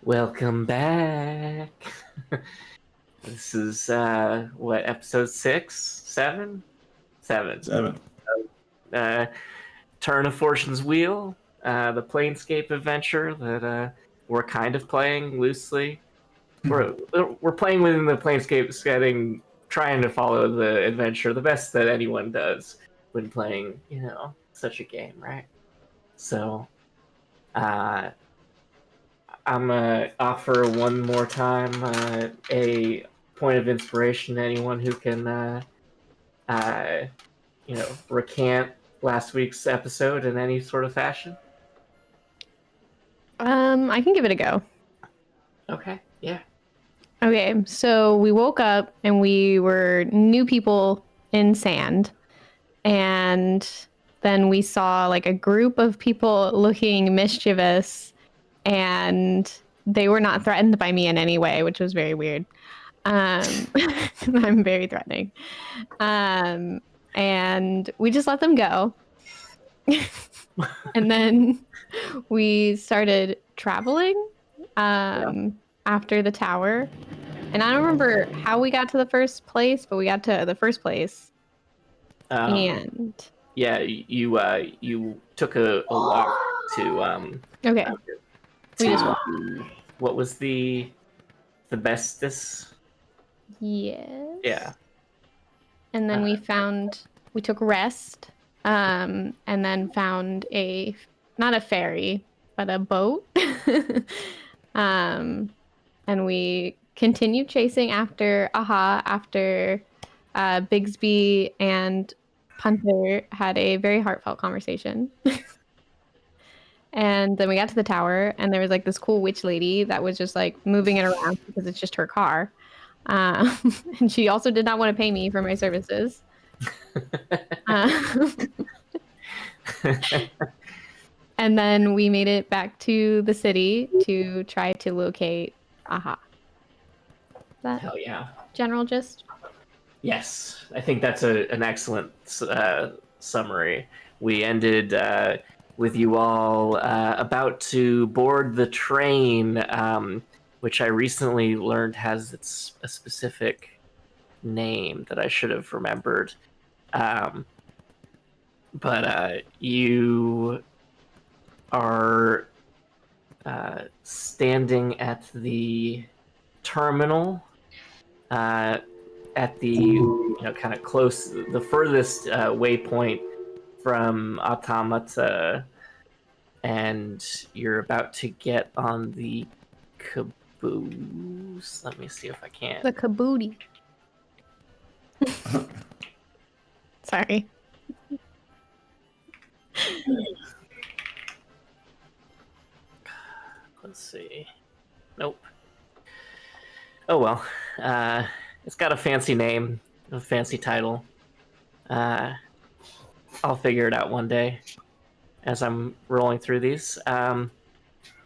Welcome back. This is episode 6, 7, 7. 7. Uh, Turn of Fortune's Wheel, the Planescape adventure that we're kind of playing loosely. We're playing within the Planescape setting, trying to follow the adventure the best that anyone does when playing, such a game, right? So, I'm gonna offer one more time a point of inspiration to anyone who can, recant last week's episode in any sort of fashion. I can give it a go. Okay, yeah. Okay, so we woke up and we were new people in sand. And then we saw like a group of people looking mischievous, and they were not threatened by me in any way, which was very weird. I'm very threatening. And we just let them go. And then we started traveling after the tower. And I don't remember how we got to the first place, but we got to the first place. And yeah, you took a walk to okay, we just walked. What was the bestest? Yes. Yeah. And then we took rest, and then found not a ferry, but a boat. And we continued chasing after after Bigsby and Punter had a very heartfelt conversation. And then we got to the tower, and there was like this cool witch lady that was just like moving it around because it's just her car. And she also did not want to pay me for my services. And then we made it back to the city to try to locate Aha. That Hell yeah. general gist? Yes, I think that's an excellent summary. We ended with you all about to board the train, which I recently learned has a specific name that I should have remembered. But you are standing at the terminal, at the kind of close, the furthest waypoint from Automata, and you're about to get on the caboose. Let me see if I can. The Kabooty. Sorry. Let's see. Nope. Oh well. It's got a fancy name, a fancy title. I'll figure it out one day as I'm rolling through these.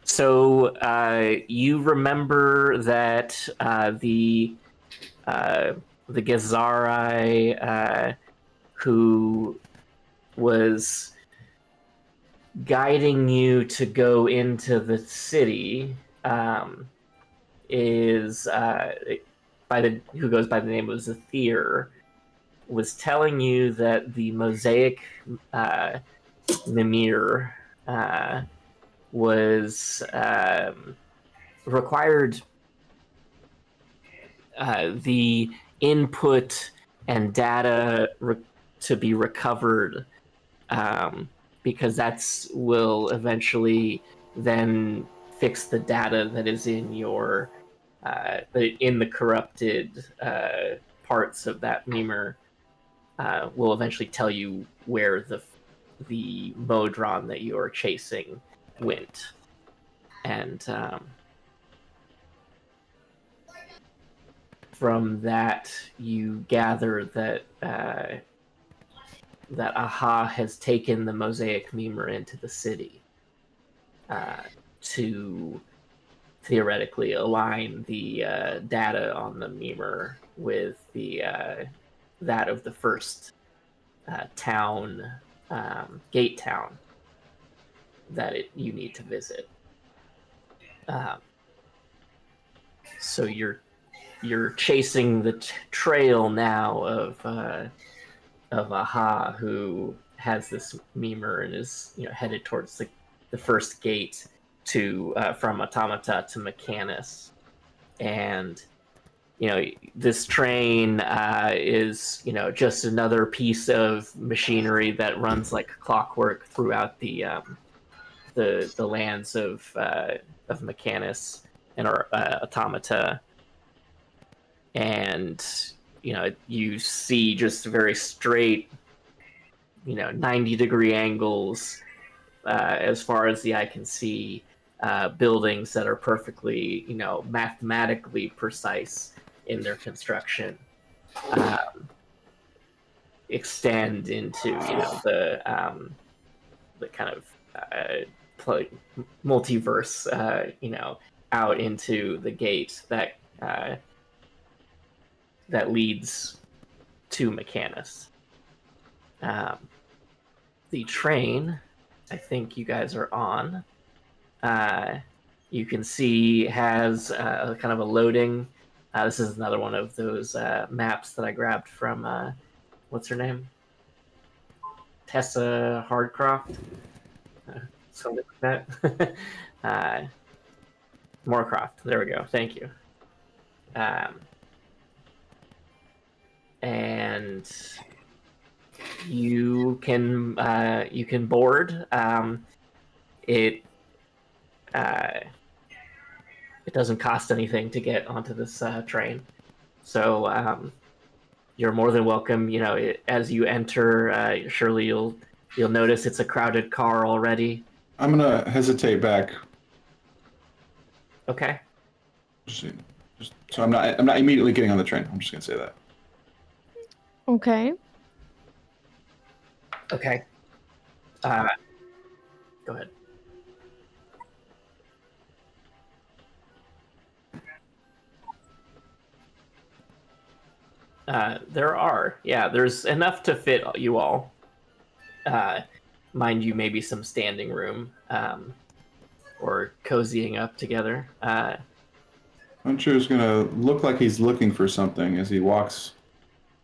So you remember that the Gazari who was guiding you to go into the city is who goes by the name of Zathir, was telling you that the Mosaic Mimir was required the input and data to be recovered, because that's will eventually then fix the data that is in your in the corrupted parts of that Mimir. Will eventually tell you where the Modron that you're chasing went. And from that, you gather that that Aha has taken the Mosaic Mimir into the city to theoretically align the data on the Mimir with the that of the first town, gate town, that you need to visit. So you're chasing the trail now of Aha, who has this Memur and is headed towards the first gate to from Automata to Mechanus, and this train is just another piece of machinery that runs like clockwork throughout the lands of Mechanus and Automata, and you see just very straight 90-degree angles as far as the eye can see, buildings that are perfectly mathematically precise in their construction, extend into the kind of multiverse, out into the gate that leads to Mechanus. The train, I think you guys are on. You can see has kind of a loading. This is another one of those maps that I grabbed from what's her name? Tessa Hardcroft, something like that. Moorcroft. There we go. Thank you. And you can board. It doesn't cost anything to get onto this train, so you're more than welcome. As you enter, surely you'll notice it's a crowded car already. I'm gonna hesitate back. Okay. Just so I'm not immediately getting on the train. I'm just gonna say that. Okay. Okay. Go ahead. There's enough to fit you all. Mind you, maybe some standing room, or cozying up together. Hunter is gonna look like he's looking for something as he walks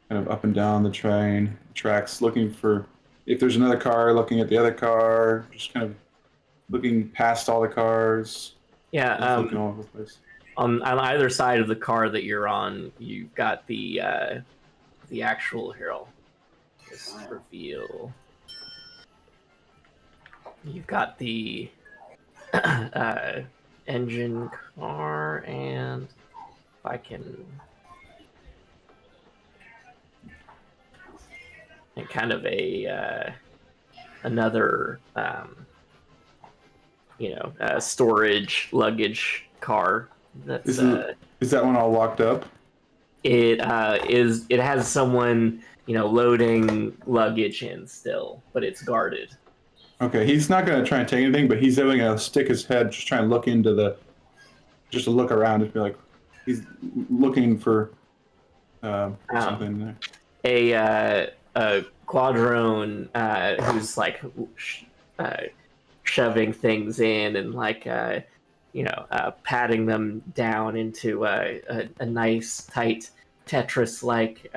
kind of up and down the train tracks, looking for if there's another car, looking at the other car, just kind of looking past all the cars. Yeah. Looking all over the place. On either side of the car that you're on, you've got the actual here. I'll just reveal. You've got the engine car, and if I can, and kind of a another storage luggage car. That's is that one all locked up? It has someone loading luggage in still, but it's guarded. Okay, he's not gonna try and take anything, but he's gonna stick his head, just try and look into just to look around and be like, he's looking for something there. A quadrone who's like shoving things in and patting them down into a nice tight Tetris-like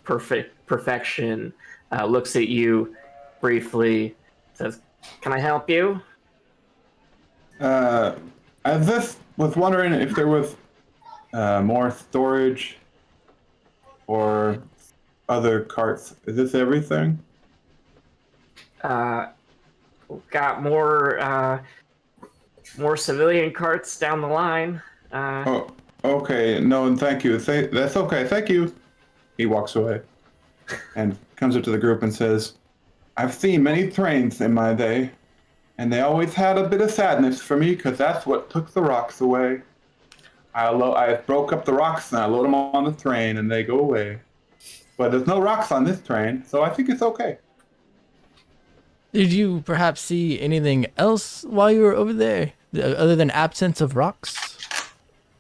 perfection. Looks at you briefly, says, "Can I help you?" I just was wondering if there was more storage or other carts. Is this everything? Got more civilian carts down the line. Oh, okay. No, and thank you. That's okay. Thank you. He walks away and comes up to the group and says, "I've seen many trains in my day, and they always had a bit of sadness for me because that's what took the rocks away. I broke up the rocks and I load them on the train and they go away. But there's no rocks on this train, so I think it's okay." Did you perhaps see anything else while you were over there, other than absence of rocks?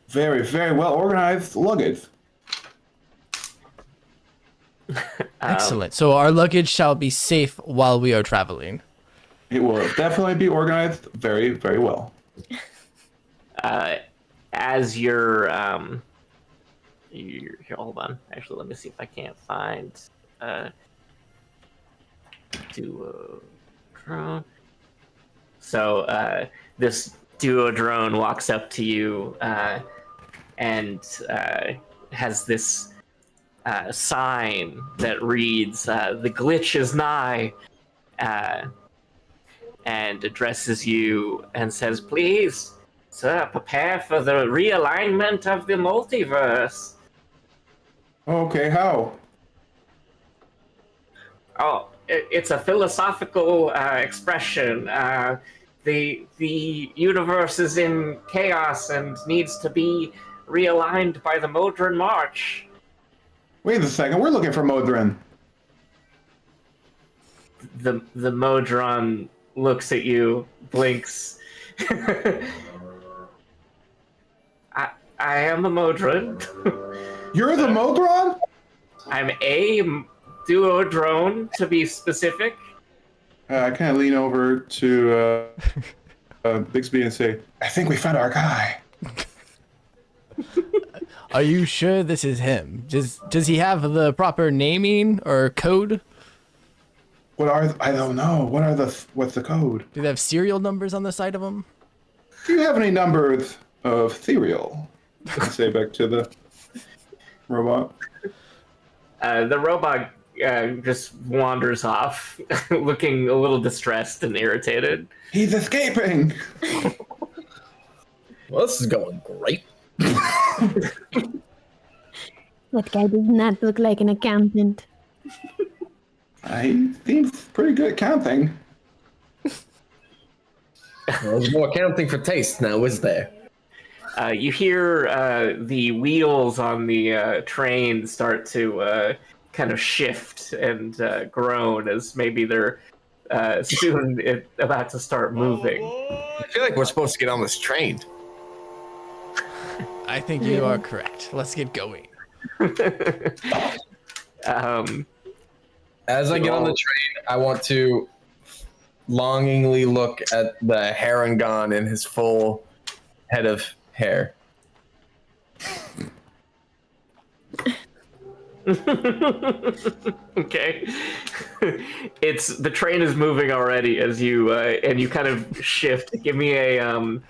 Very, very well organized luggage. Excellent. So our luggage shall be safe while we are traveling. It will definitely be organized very, very well. as you're here, hold on. Actually, let me see if I can't find duo drone. So this duo drone walks up to you and has this sign that reads "The glitch is nigh," and addresses you and says, "Please, sir, prepare for the realignment of the multiverse." Okay, how? Oh, it's a philosophical expression. The universe is in chaos and needs to be realigned by the Modron March. Wait a second, we're looking for Modron. The Modron looks at you, blinks. I am a Modron. You're the Modron? I'm a duo drone, to be specific. I kind of lean over to Bixby and say, I think we found our guy. Are you sure this is him? Does he have the proper naming or code? I don't know. What's the code? Do they have serial numbers on the side of them? Do you have any numbers of cereal? I say back to the robot. The robot just wanders off, looking a little distressed and irritated. He's escaping! Well, this is going great. That guy does not look like an accountant. He seems pretty good at counting. Well, there's more counting for taste now, is there? You hear the wheels on the train start to kind of shift and groan as maybe they're soon about to start moving. I feel like we're supposed to get on this train. I think you are correct. Let's get going. As I get on the train, I want to longingly look at the Harangon in his full head of hair. Okay. The train is moving already as you and you kind of shift. Give me a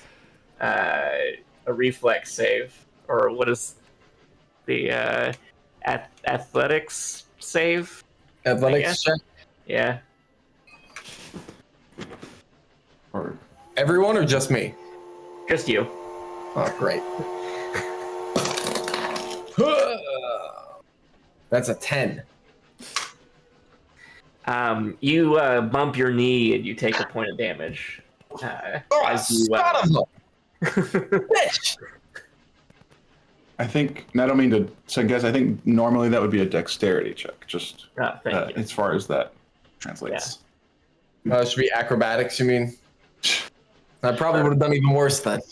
reflex save, or what is the athletics save? Athletics check? Yeah. Or Everyone or just me? Just you. Oh, great. That's a 10. You bump your knee and you take a point of damage. As you, son of a bitch! I think, I don't mean to second guess, I think normally that would be a dexterity check, just thank you. as far as that translates. It should be acrobatics, you mean? I probably would have done even worse then.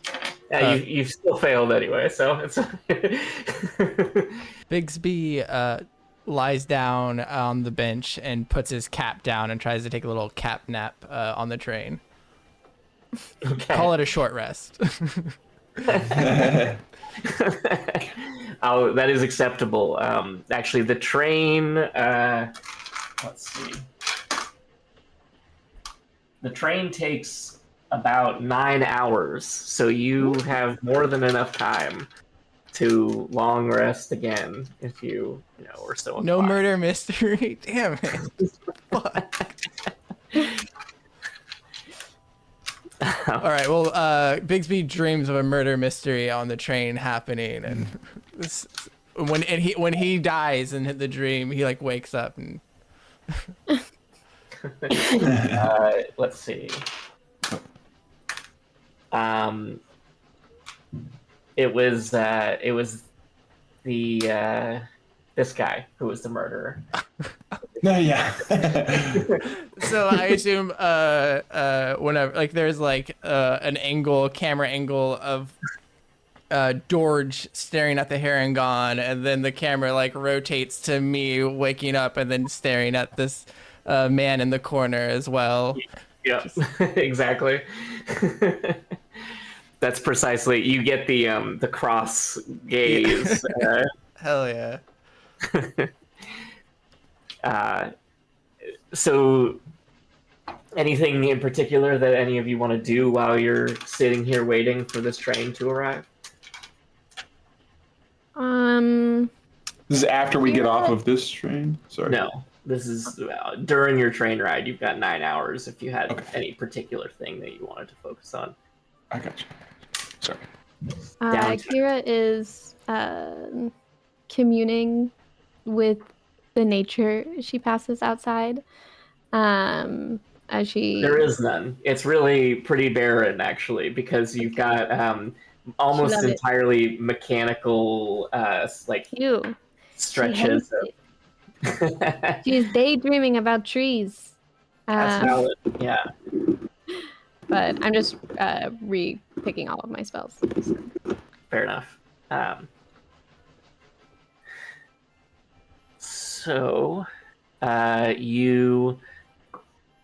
Yeah, you still failed anyway, so it's. Bigsby lies down on the bench and puts his cap down and tries to take a little cap nap on the train. Okay. Call it a short rest. Oh, that is acceptable. Actually, the train. Let's see. The train takes about 9 hours, so you have more than enough time to long rest again if you were so inclined. No murder mystery. Damn it. Fuck. All right. Well, Bigsby dreams of a murder mystery on the train happening, and when he dies in the dream, he like wakes up and. Let's see. It was the this guy who was the murderer. Yeah. So I assume whenever like there's like an camera angle of George staring at the Harangon, and then the camera like rotates to me waking up and then staring at this man in the corner as well. Yeah, exactly. That's precisely. You get the cross gaze. Hell yeah. So, anything in particular that any of you want to do while you're sitting here waiting for this train to arrive? This is after we get Yeah. off of this train. Sorry. No, this is during your train ride. You've got 9 hours. If you had Okay. any particular thing that you wanted to focus on. I got you. Sorry. Down. Kira is communing with the nature she passes outside. As she There is none. It's really pretty barren, actually, because you've got almost love it. entirely mechanical, like Ew. stretches. She's daydreaming about trees. That's valid. Yeah. But I'm just re-picking all of my spells. Fair enough. So, you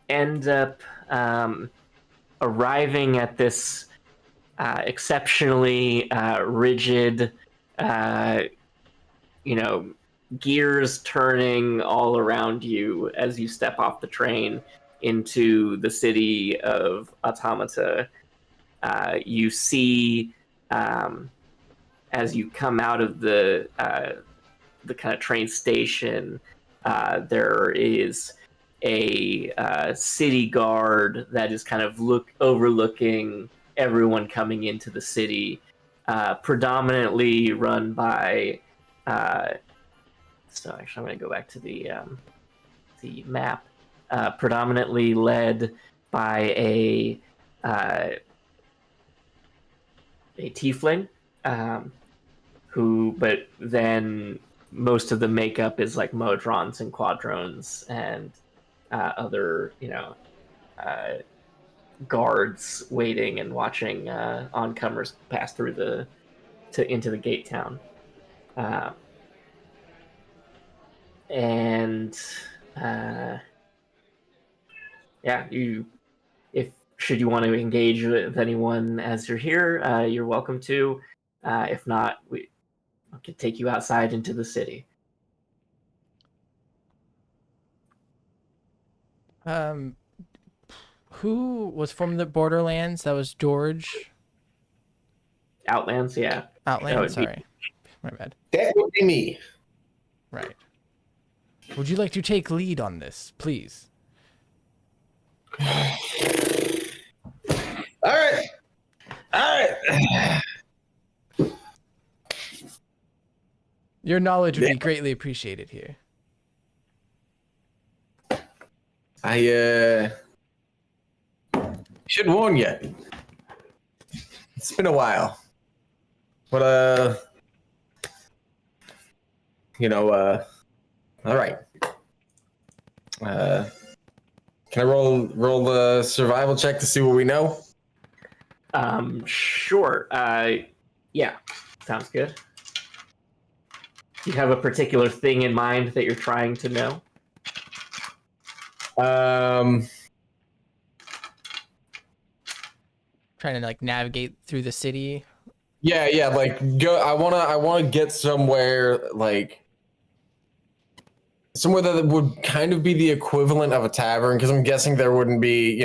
end up arriving at this exceptionally rigid, gears turning all around you as you step off the train into the city of Automata. You see, as you come out of the kind of train station, there is a city guard that is kind of overlooking everyone coming into the city, predominantly run by. So actually, I'm going to go back to the map. Predominantly led by a tiefling, but then most of the makeup is like modrons and quadrones and other, guards waiting and watching oncomers pass through into the gate town. Should you want to engage with anyone as you're here, you're welcome to. If not, we could take you outside into the city. Who was from the Borderlands? That was George. Outlands, yeah. Outlands, sorry. My bad. That would be me. Right. Would you like to take lead on this, please? All right. Your knowledge would be greatly appreciated here. I should warn you. It's been a while. But all right. Can I roll the survival check to see what we know? Sure. Yeah, sounds good. Do you have a particular thing in mind that you're trying to know? Trying to like navigate through the city. Yeah, like go. I wanna get somewhere somewhere that would kind of be the equivalent of a tavern, because I'm guessing there wouldn't be,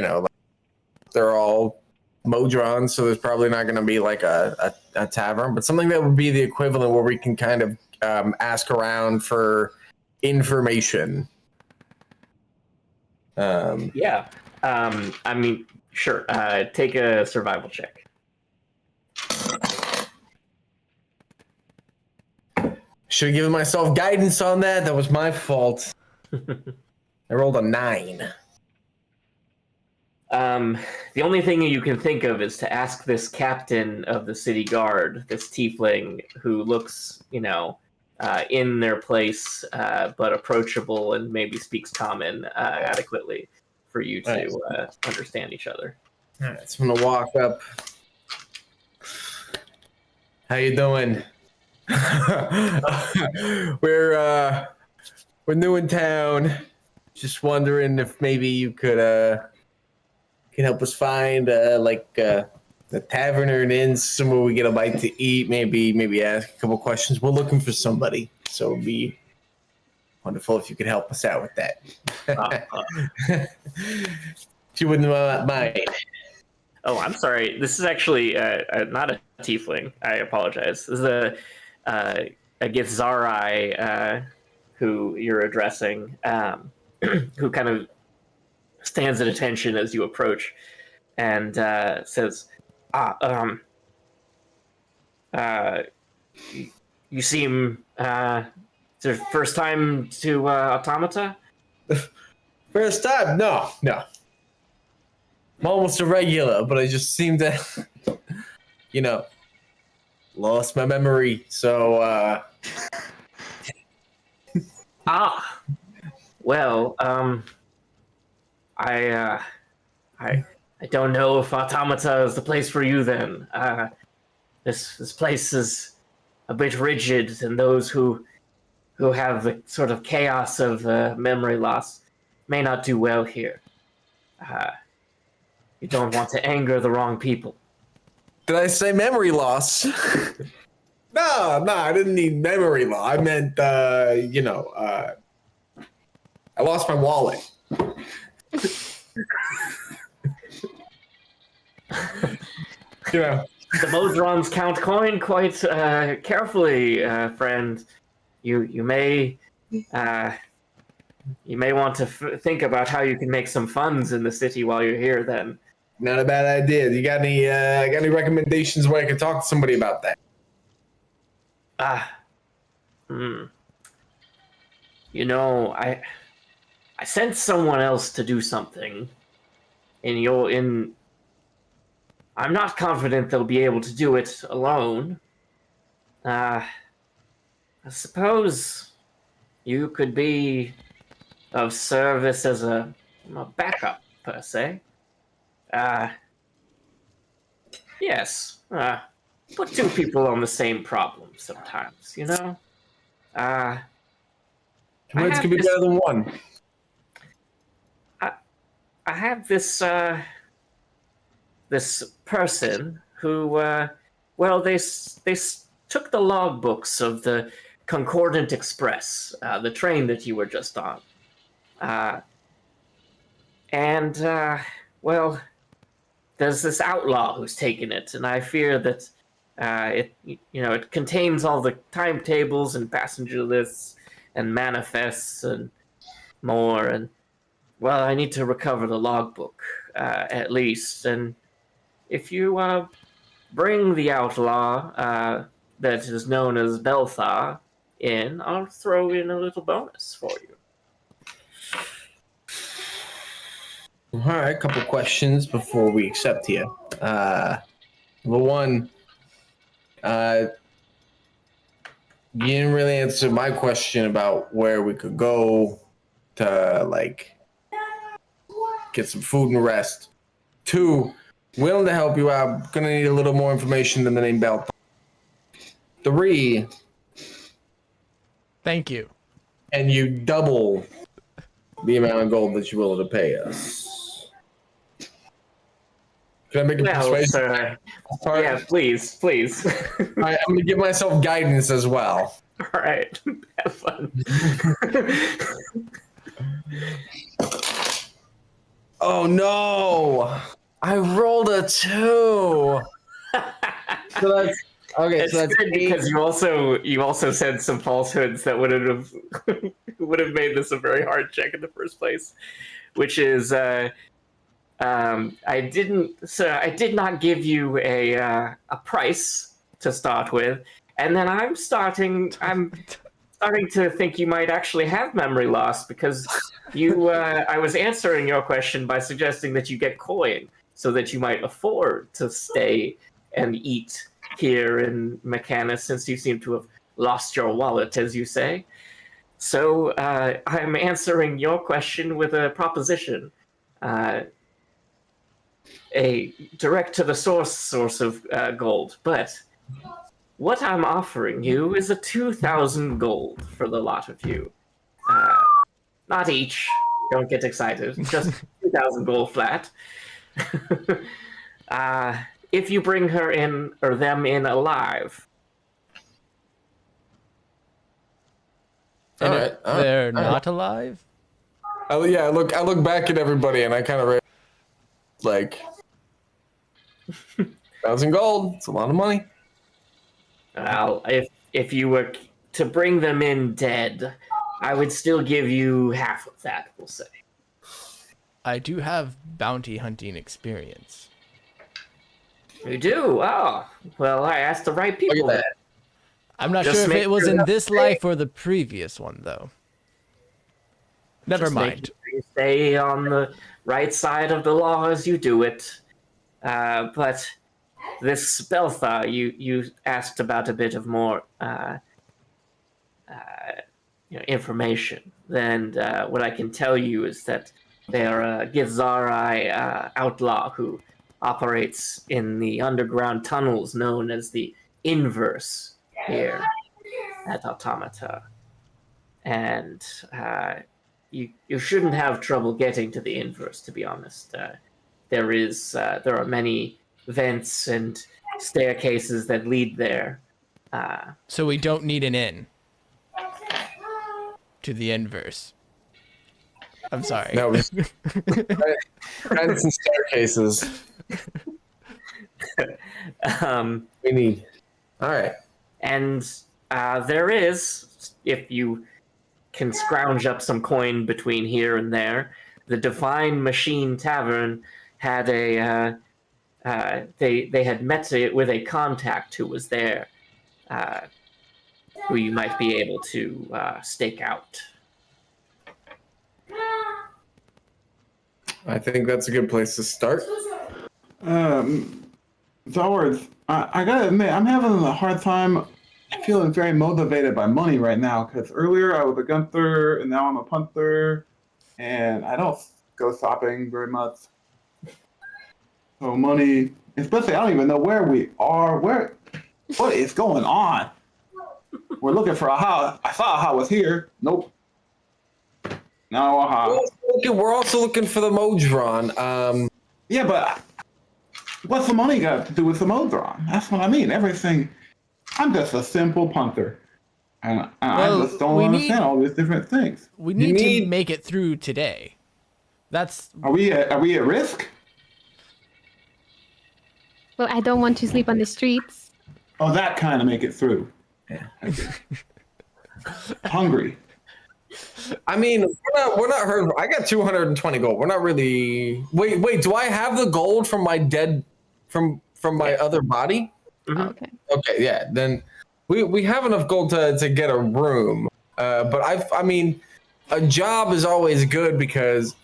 they're all modrons, so there's probably not going to be like a tavern, but something that would be the equivalent where we can kind of ask around for information. Yeah. I mean, sure. Take a survival check. Should have given myself guidance on that. That was my fault. I rolled a 9. The only thing you can think of is to ask this captain of the city guard, this tiefling, who looks, in their place, but approachable and maybe speaks common adequately for you to understand each other. All right, so I'm gonna walk up. How you doing? We're new in town. Just wondering if maybe you could help us find the tavern or an inn, somewhere we get a bite to eat, maybe ask a couple questions. We're looking for somebody, so it'd be wonderful if you could help us out with that. If you wouldn't mind. Oh, I'm sorry. This is actually not a tiefling. I apologize. This is a Githzerai who you're addressing, who kind of stands at attention as you approach, and says, you seem it's your first time to Automata? First time? No. I'm almost a regular, but I just seem to, lost my memory. So, Well, I don't know if Automata is the place for you then. This place is a bit rigid, and those who have the sort of chaos of memory loss may not do well here. You don't want to anger the wrong people. did I say memory loss? No, I didn't need memory loss. I meant, I lost my wallet. The Modrons count coin quite carefully, friend. You may want to think about how you can make some funds in the city while you're here. Then, Not a bad idea. You got any recommendations where I can talk to somebody about that? You know, I sent someone else to do something, and I'm not confident they'll be able to do it alone. I suppose you could be of service as a backup, per se. Yes. Put two people on the same problem sometimes, you know? Words could be better than one. I have this person who, they took the logbooks of the Concordant Express, the train that you were just on. There's this outlaw who's taken it, and I fear that it contains all the timetables and passenger lists and manifests and more, and I need to recover the logbook, at least. And if you bring the outlaw that is known as Belthar in, I'll throw in a little bonus for you. All right, a couple questions before we accept here. Number one, you didn't really answer my question about where we could go to, get some food and rest. Two, willing to help you out. Gonna need a little more information than the name Belthar. Three, Thank you. and you double the amount of gold that you're willing to pay us. Can I make a persuasion? Sir, yeah, please. All right, I'm gonna give myself guidance as well. All right, have fun. Oh no! I rolled a 2. So that's okay. It's So that's good because you also said some falsehoods that would have made this a very hard check in the first place, which is I did not give you a price to start with, and then I'm starting to think you might actually have memory loss because I was answering your question by suggesting that you get coin so that you might afford to stay and eat here in Mechanus, since you seem to have lost your wallet, as you say. So I'm answering your question with a proposition. A direct to the source of gold, but what I'm offering you is a 2,000 gold for the lot of you. Not each, don't get excited, just 2,000 gold flat. if you bring her in or them in alive. And All if right, they're all right. not alive? I look back at everybody and I kind of like 1,000 gold. It's a lot of money. Well, if you were to bring them in dead, I would still give you half of that, we'll say. I do have bounty hunting experience. You do? Oh, well, I asked the right people. Look at that. I'm not Just sure if make it was sure in that's this life or the previous one, though. Never Just mind. making sure you stay on the right side of the law as you do it. But this Beltha, you asked about a bit of more information. And what I can tell you is that they are a Githzari outlaw who operates in the underground tunnels known as the Inverse here at Automata. And you shouldn't have trouble getting to the Inverse, to be honest. There are many vents and staircases that lead there. So we don't need an inn to the inverse. I'm sorry. No, vents and staircases. We need. All right. And there is, if you can scrounge up some coin between here and there, the Divine Machine Tavern had they had met with a contact who was there, who you might be able to stake out. I think that's a good place to start. Zalwarth, I gotta admit, I'm having a hard time feeling very motivated by money right now, because earlier I was a Gunther, and now I'm a Punther, and I don't go shopping very much. So money, especially, I don't even know where we are. What is going on? We're looking for a house. I saw a house here. Nope. No, a house. We're also looking for the Modron. Yeah, but what's the money got to do with the Modron? That's what I mean. Everything. I'm just a simple punter. And I just don't understand all these different things. We need to make it through today. That's. Are we at risk? Well, I don't want to sleep on the streets. Oh, that kind of make it through. Yeah. Hungry. I mean, we're not hurt. I got 220 gold. We're not really. Wait. Do I have the gold from my from my other body? Mm-hmm. Okay. Okay, yeah. Then we have enough gold to get a room. But I mean, a job is always good because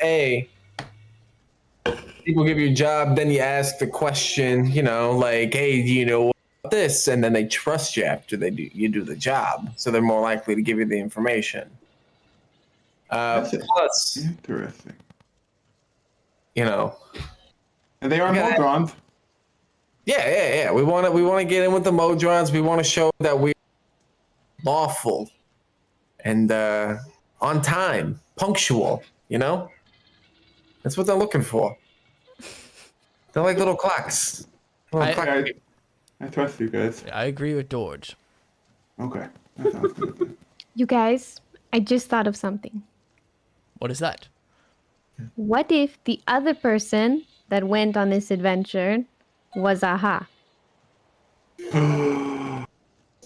people give you a job, then you ask the question, like, hey, do you know about this? And then they trust you after you do the job, so they're more likely to give you the information. Plus, Interesting. And they are Modrons. Yeah. We want to get in with the Modrons. We want to show that we're lawful and on time, punctual. That's what they're looking for. They're like little clocks. I trust you guys. I agree with George. Okay. That sounds good. You guys, I just thought of something. What is that? What if the other person that went on this adventure was Aha?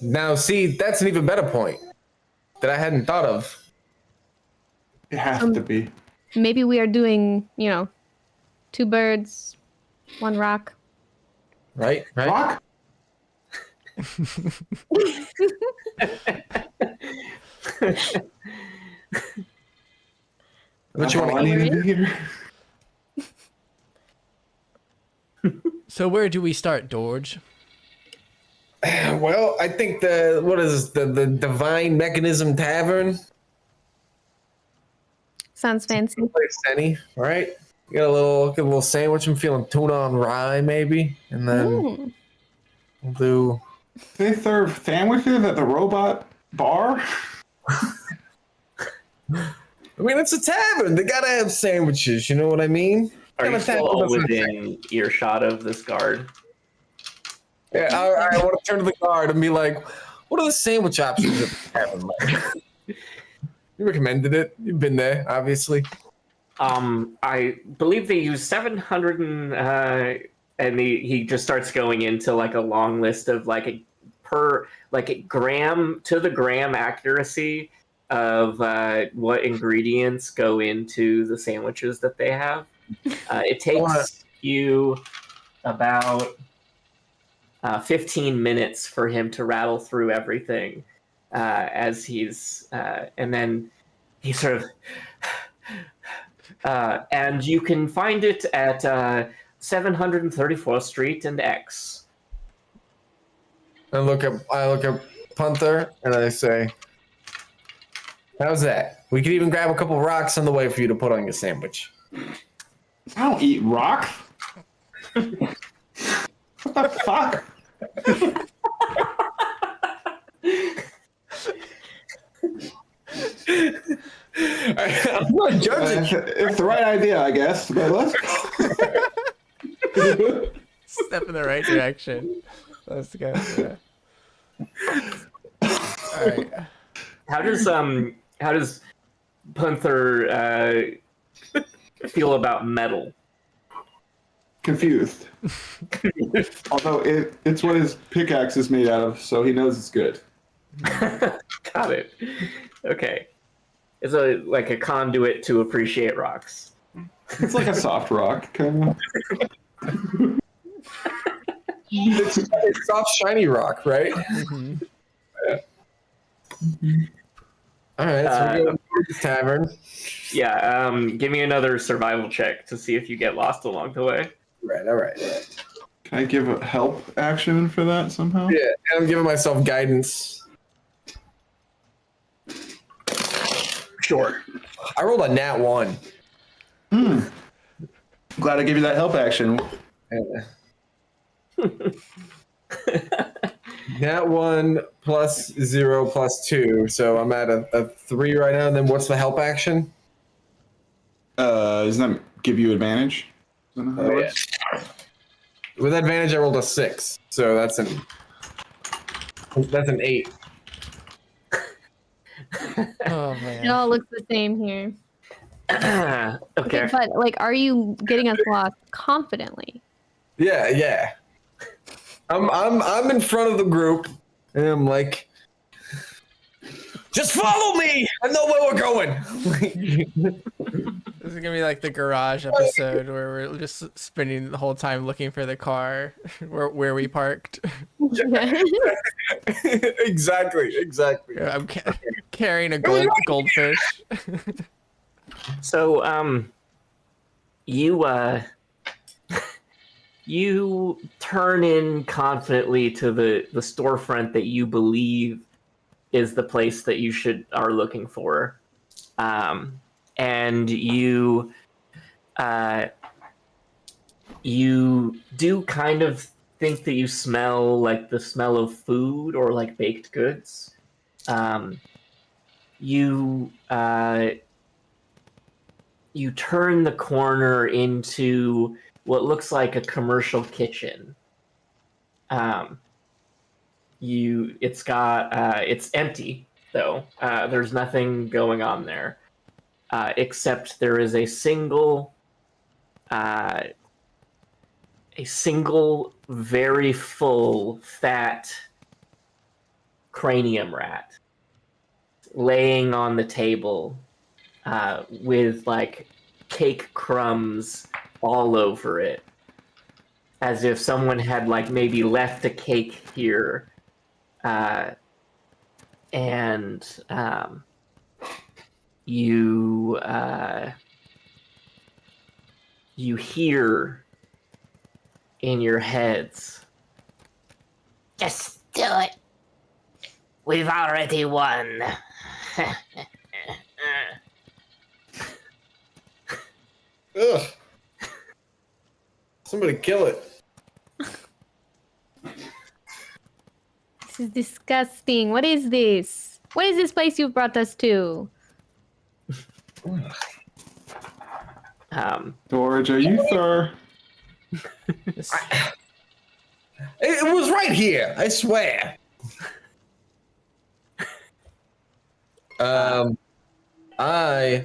Now, see, that's an even better point that I hadn't thought of. It has to be. Maybe we are doing, 2 birds, 1 rock. Right? Rock? What you All I want to needed to hear. So where do we start, George? Well, I think the Divine Mechanism Tavern. Sounds fancy. Place any, right? Get a little sandwich. I'm feeling tuna on rye, maybe, and then we'll do. They serve sandwiches at the robot bar? I mean, it's a tavern. They gotta have sandwiches. You know what I mean? Are you Gotta still tavern doesn't- within earshot of this guard? Yeah, I want to turn to the guard and be like, what are the sandwich options that they have in life? You recommended it. You've been there, obviously. I believe they use 700 and he just starts going into like a long list of like a gram to the gram accuracy of what ingredients go into the sandwiches that they have. It takes you about 15 minutes for him to rattle through everything as he's and then he sort of and you can find it at 734th Street and X. I look at Punther and I say, how's that? We could even grab a couple rocks on the way for you to put on your sandwich. I don't eat rocks. What the fuck? I'm not judging. It's the right idea, I guess. But let's. Step in the right direction. Let's go. Yeah. All right. How does Punther feel about metal? Confused. Although it's what his pickaxe is made out of, so he knows it's good. Got it. Okay. It's like a conduit to appreciate rocks. It's like a soft rock, kind of. It's soft, shiny rock, right? Mm-hmm. All right, so we go to the tavern. Yeah, give me another survival check to see if you get lost along the way. All right. Can I give a help action for that somehow? Yeah, and I'm giving myself guidance. Sure. I rolled a nat 1. Glad I gave you that help action. Nat 1 plus 0 plus 2, so I'm at a 3 right now. And then what's the help action? Doesn't that give you advantage? Is that how it works? With advantage, I rolled a 6, so that's an 8. Oh It man. all looks the same here. Okay. But like, are you getting us lost confidently? Yeah. I'm in front of the group, and I'm like, just follow me. I know where we're going. This is gonna be like the garage episode where we're just spending the whole time looking for the car where we parked. Exactly. I'm carrying a goldfish. So, you turn in confidently to the storefront that you believe is the place that you are looking for, and you do kind of think that you smell like the smell of food or like baked goods. You turn the corner into what looks like a commercial kitchen. It's empty though. There's nothing going on there, except there is a single very full, fat cranium rat laying on the table, with like cake crumbs all over it, as if someone had like maybe left a cake here, and you hear in your heads, "Just do it. We've already won." Ugh. Somebody kill it. This is disgusting. What is this? What is this place you've brought us to? George, are you sir? It was right here. I swear. I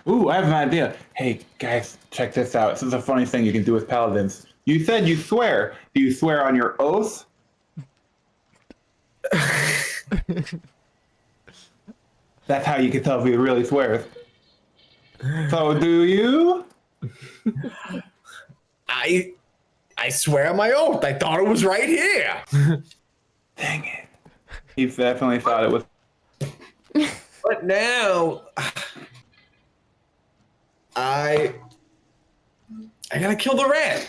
Ooh, I have an idea. Hey, guys, check this out. This is a funny thing you can do with paladins. You said you swear. Do you swear on your oath? That's how you can tell if he really swears. So, do you? I swear on my oath. I thought it was right here. Dang it. He definitely thought it was. But now I gotta kill the rat.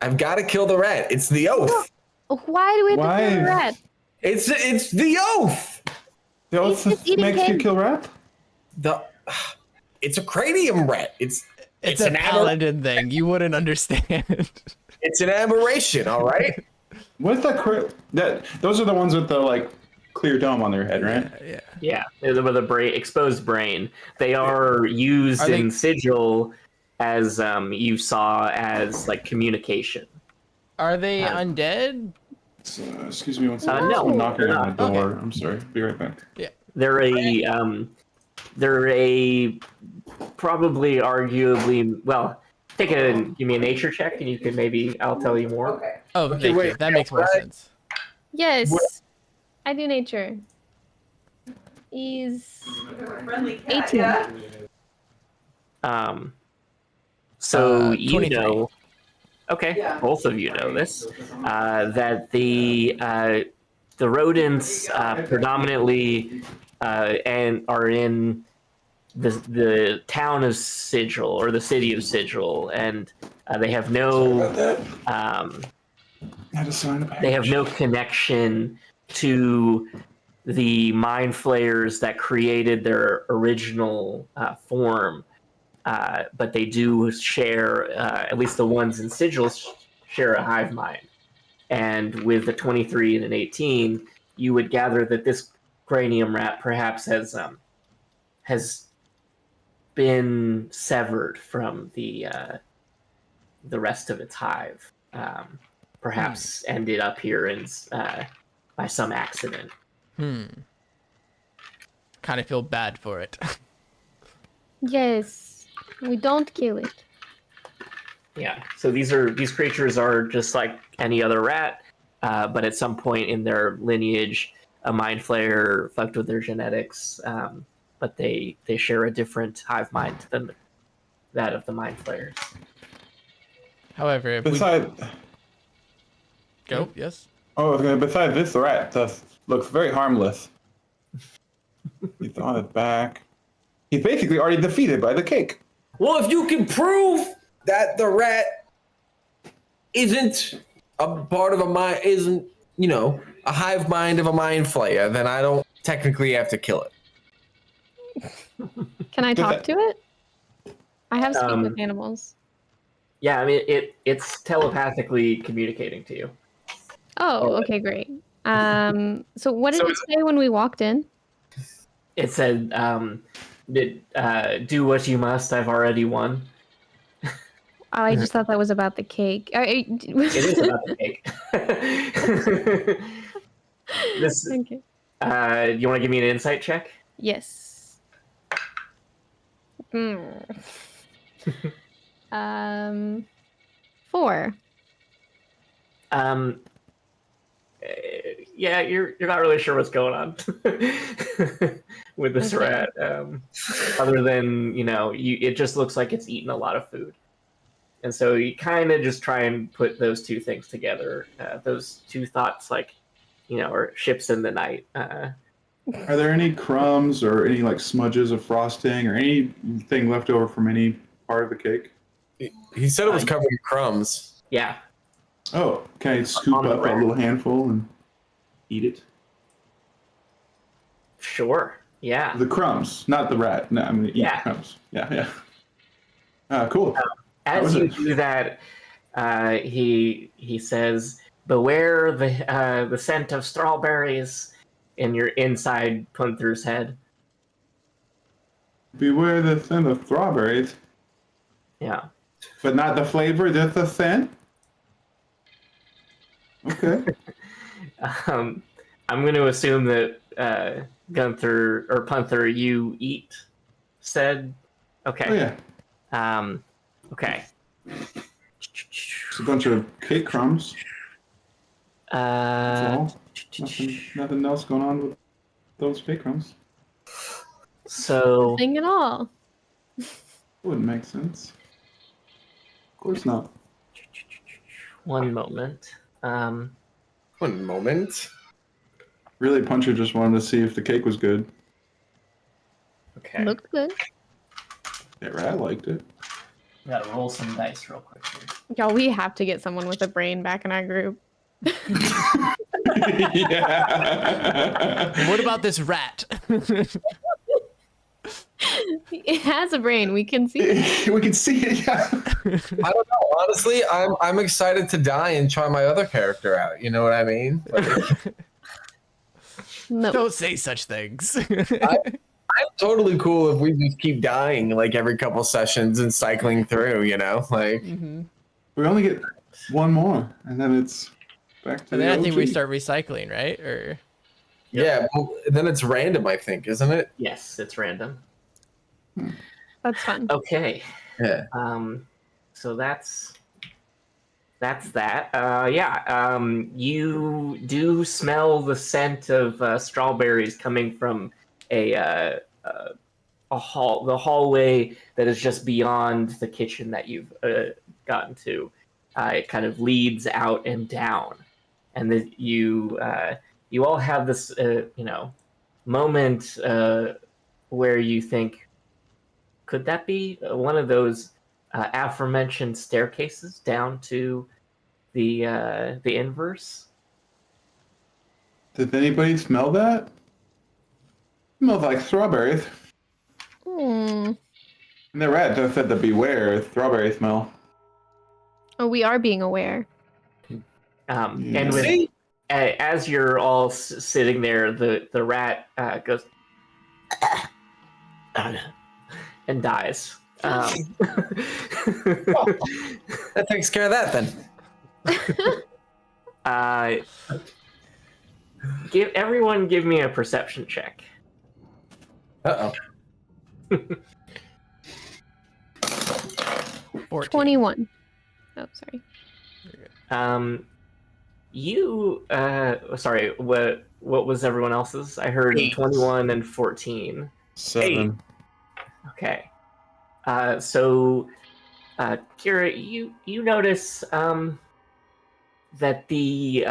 I've gotta kill the rat. It's the oath. Why do we have to Why? kill the rat? It's the oath. The oath He's just eating makes you cake. kill rat? It's a cranium rat. It's a an paladin thing. You wouldn't understand. It's an aberration, all right? What's that? Those are the ones with the like clear dome on their head, right? Yeah. Yeah, with a exposed brain. They are used Are they- in Sigil as you saw as like communication. Are they undead? Excuse me one second. no, Someone knocking they're on the not. door. I'm sorry. Be right back. They're a probably arguably well. Give me a nature check, and you can I'll tell you more. Okay. Oh, thank you. wait, That makes more right? sense. Yes. What- I do nature. He's Friendly cat, 18. yeah. So you 23. know, okay, Yeah. both of you know this, that the rodents predominantly and are in the town of Sigil or the city of Sigil, and they have no Had to sign a package. they have no connection to the mind flayers that created their original form, but they do share, at least the ones in Sigil, share a hive mind. And with the 23 and an 18, you would gather that this cranium rat perhaps has been severed from the rest of its hive. Perhaps ended up here by some accident. Kind of feel bad for it. Yes. We don't kill it. Yeah. So these creatures are just like any other rat, but at some point in their lineage, a mind flayer fucked with their genetics, but they share a different hive mind than that of the mind flayers. However, if we Besides, go, yes. besides this, the rat looks very harmless. He's on his back. He's basically already defeated by the cake. Well, if you can prove that the rat isn't a part of a mind, isn't, a hive mind of a mind flayer, then I don't technically have to kill it. Can I Does talk that- to it? I have speak with animals. Yeah, I mean it's telepathically communicating to you. Oh, okay, great. So what did So it say when we walked in? It said, "Do what you must. I've already won." Oh, I just thought that was about the cake. It is about the cake. This. Okay. You want to give me an insight check? Yes. Hmm. 4. Yeah, you're not really sure what's going on with this Okay. rat. Other than it just looks like it's eaten a lot of food, and so you kind of just try and put those two things together. Those two thoughts, or ships in the night. Are there any crumbs or any like smudges of frosting or anything left over from any part of the cake? He said it was covered in crumbs. Yeah, Oh, can I scoop On the up a rat. little handful and eat it? sure. Yeah. The crumbs, not the rat. No, I'm gonna eat Yeah. the crumbs. Yeah. Cool. As was you it? do that, he says, "Beware the scent of strawberries in your inside Punther's head." Beware the scent of strawberries. Yeah. But not the flavor, just the scent? Okay. I'm going to assume that Gunther or Punther, you eat said. Okay. Oh, yeah. Okay. It's a bunch of cake crumbs. That's all. Nothing else going on with those cake crumbs. So Nothing at all. Wouldn't make sense. Of course not. one moment. One moment. Really, Puncher just wanted to see if the cake was good. Okay. Looks good. Yeah, I liked it. Gotta roll some dice real quick here. Y'all, we have to get someone with a brain back in our group. Yeah. What about this rat? It has a brain. We can see it. We can see it. Yeah. I don't know. Honestly, I'm excited to die and try my other character out. You know what I mean? Like, No. Don't say such things. I'm totally cool if we just keep dying like every couple sessions and cycling through. You know, like Mm-hmm. We only get one more, and then it's back to And the then I think we OG. start recycling, right? Or yeah. Well, then it's random, I think, isn't it? Yes, it's random. That's fun. Okay. Yeah. So that's that. Yeah. You do smell the scent of strawberries coming from a hallway that is just beyond the kitchen that you've gotten to. It kind of leads out and down, and then you all have this moment where you think, could that be one of those aforementioned staircases down to the inverse? Did anybody smell that? Smells like strawberries. Hmm. And the rat just said to beware strawberry smell. Oh, we are being aware. And with, as you're all sitting there, the rat goes and dies. That takes care of that then. Give me a perception check. Uh oh. 14. 21. Oh, sorry. Sorry, what was everyone else's? I heard 21 and 14. 7. Okay. So Kira, you notice that the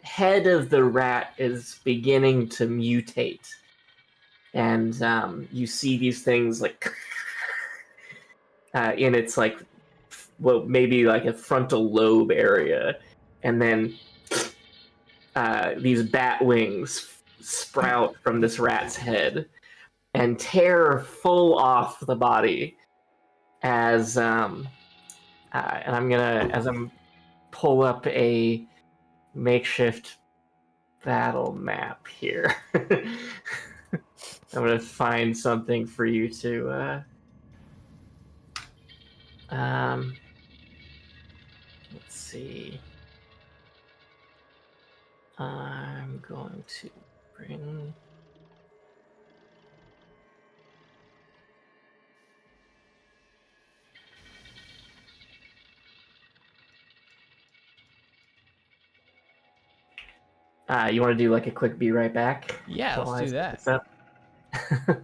head of the rat is beginning to mutate, and you see these things like in its maybe like a frontal lobe area, and then these bat wings sprout from this rat's head and tear full off the body as and I'm pull up a makeshift battle map here. I'm gonna find something for you to let's see. I'm going to bring you want to do like a quick be right back? Yeah, while let's do I that. set this up?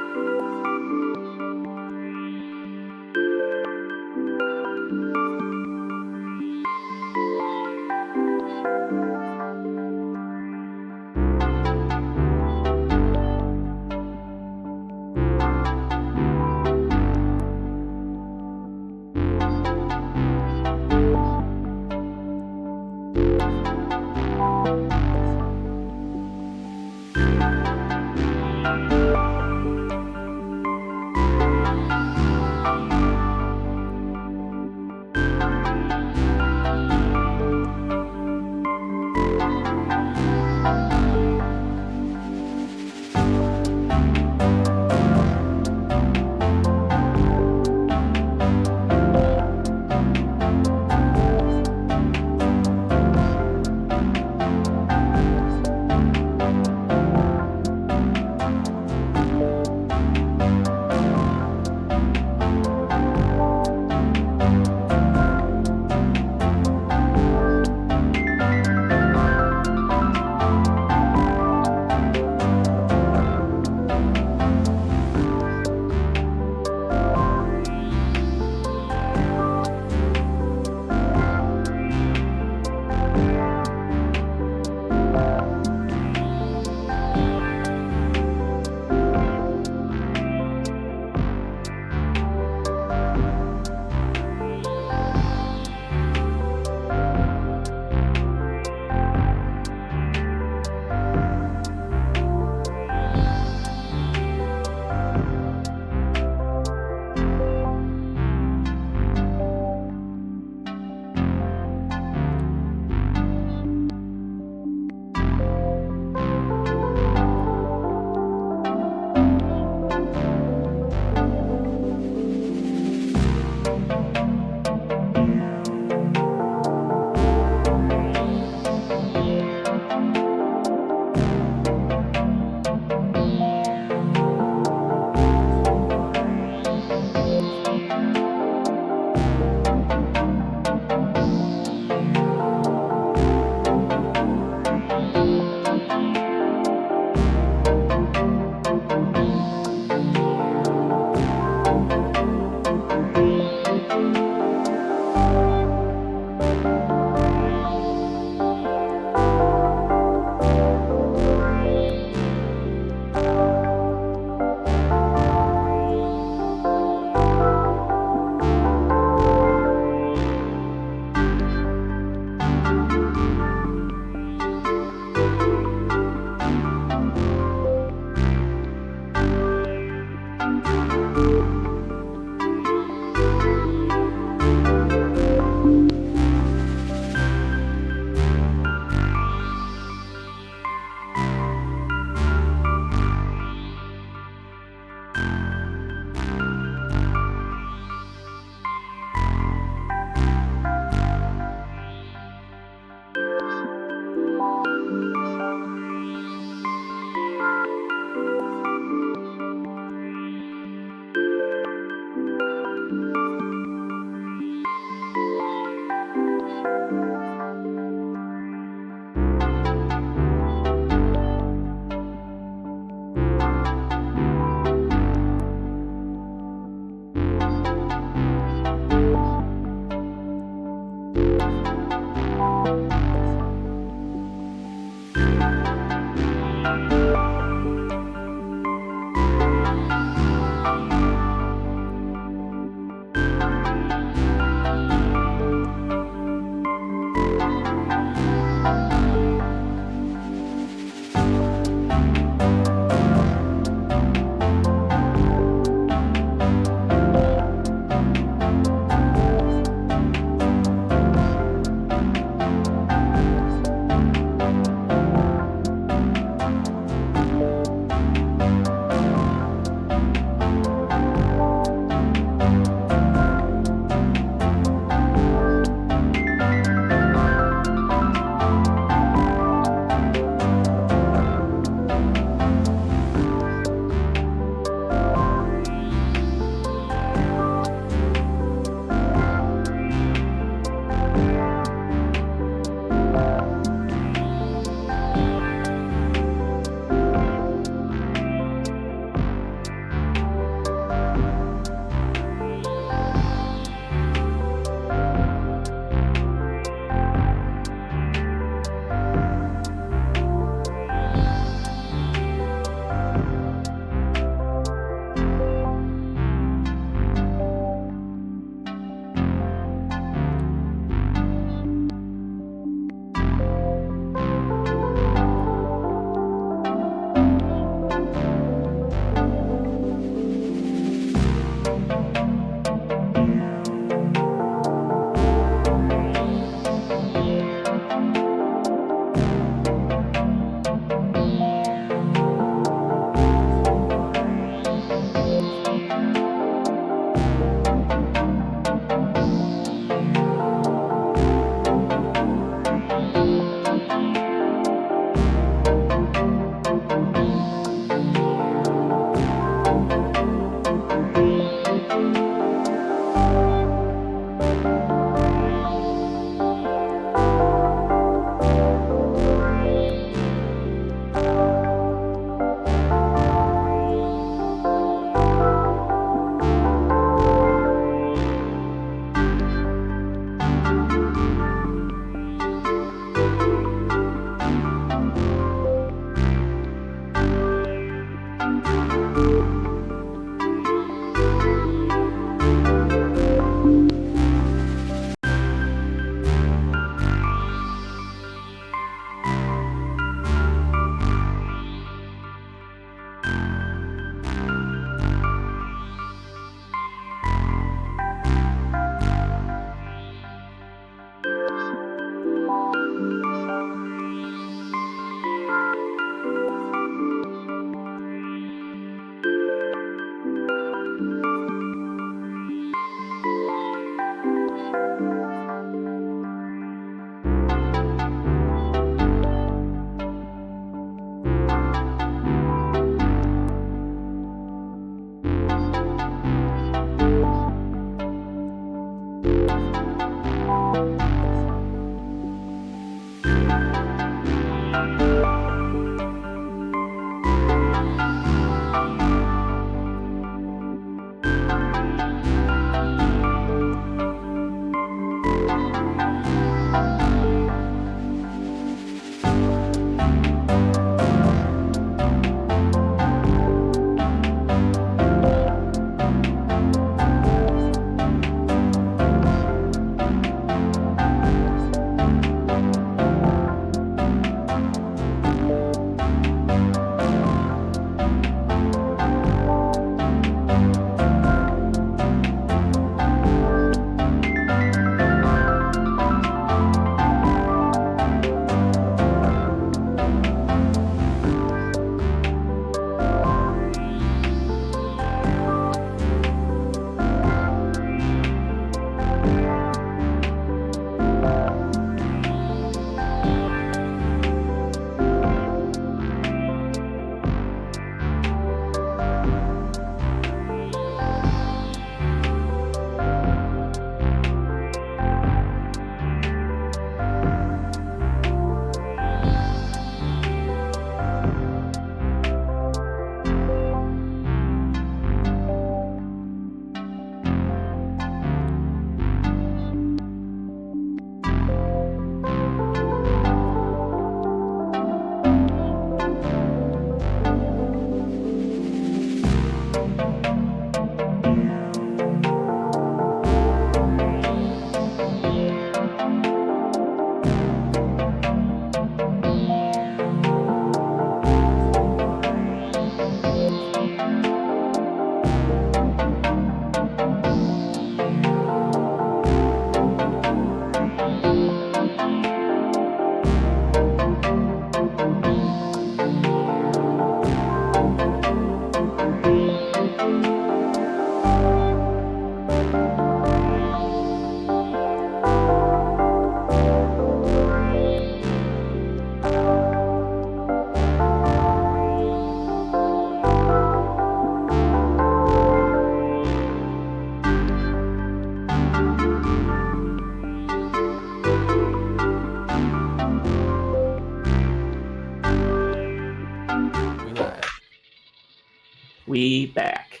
We back.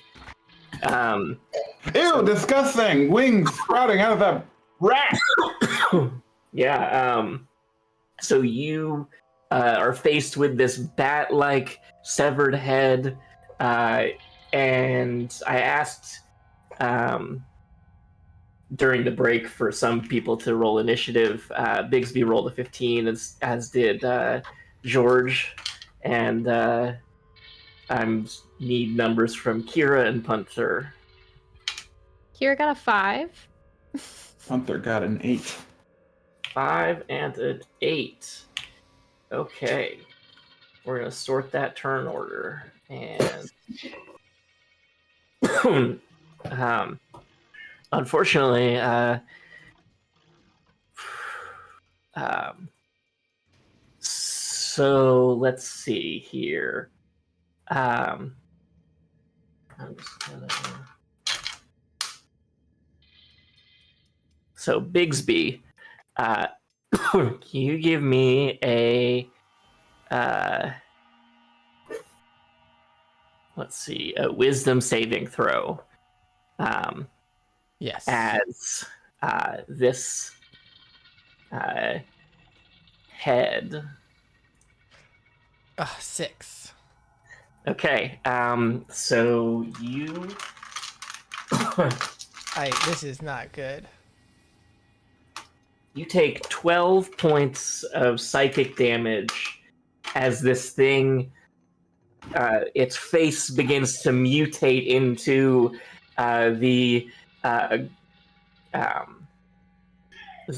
Ew, disgusting! Wings sprouting out of that rat! Yeah, so you are faced with this bat-like severed head, and I asked during the break for some people to roll initiative. Bigsby rolled a 15, as did George, and I need numbers from Kira and Punter. Kira got a 5. Gunther got an 8. 5 and an 8. Okay. We're going to sort that turn order. And unfortunately, so let's see here. I'm just gonna... So Bigsby, can you give me a let's see, a wisdom saving throw? Yes. As this head. 6. Okay. So you. This is not good. You take 12 points of psychic damage as this thing, its face begins to mutate into the. Was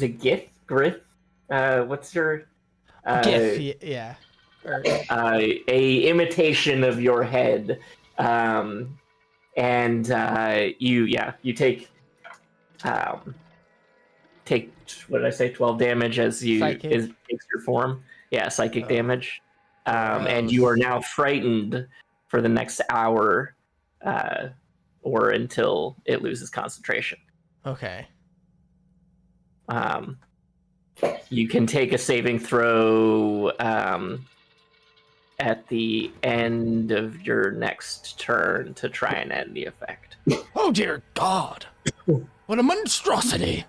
it Gith? Grith? What's your. GIF, yeah. Or, A imitation of your head. And you take what did I say, 12 damage as you takes your form. Yeah, psychic damage. And you are now frightened for the next hour, or until it loses concentration. okay. You can take a saving throw at the end of your next turn to try and end the effect. Oh dear God! What a monstrosity!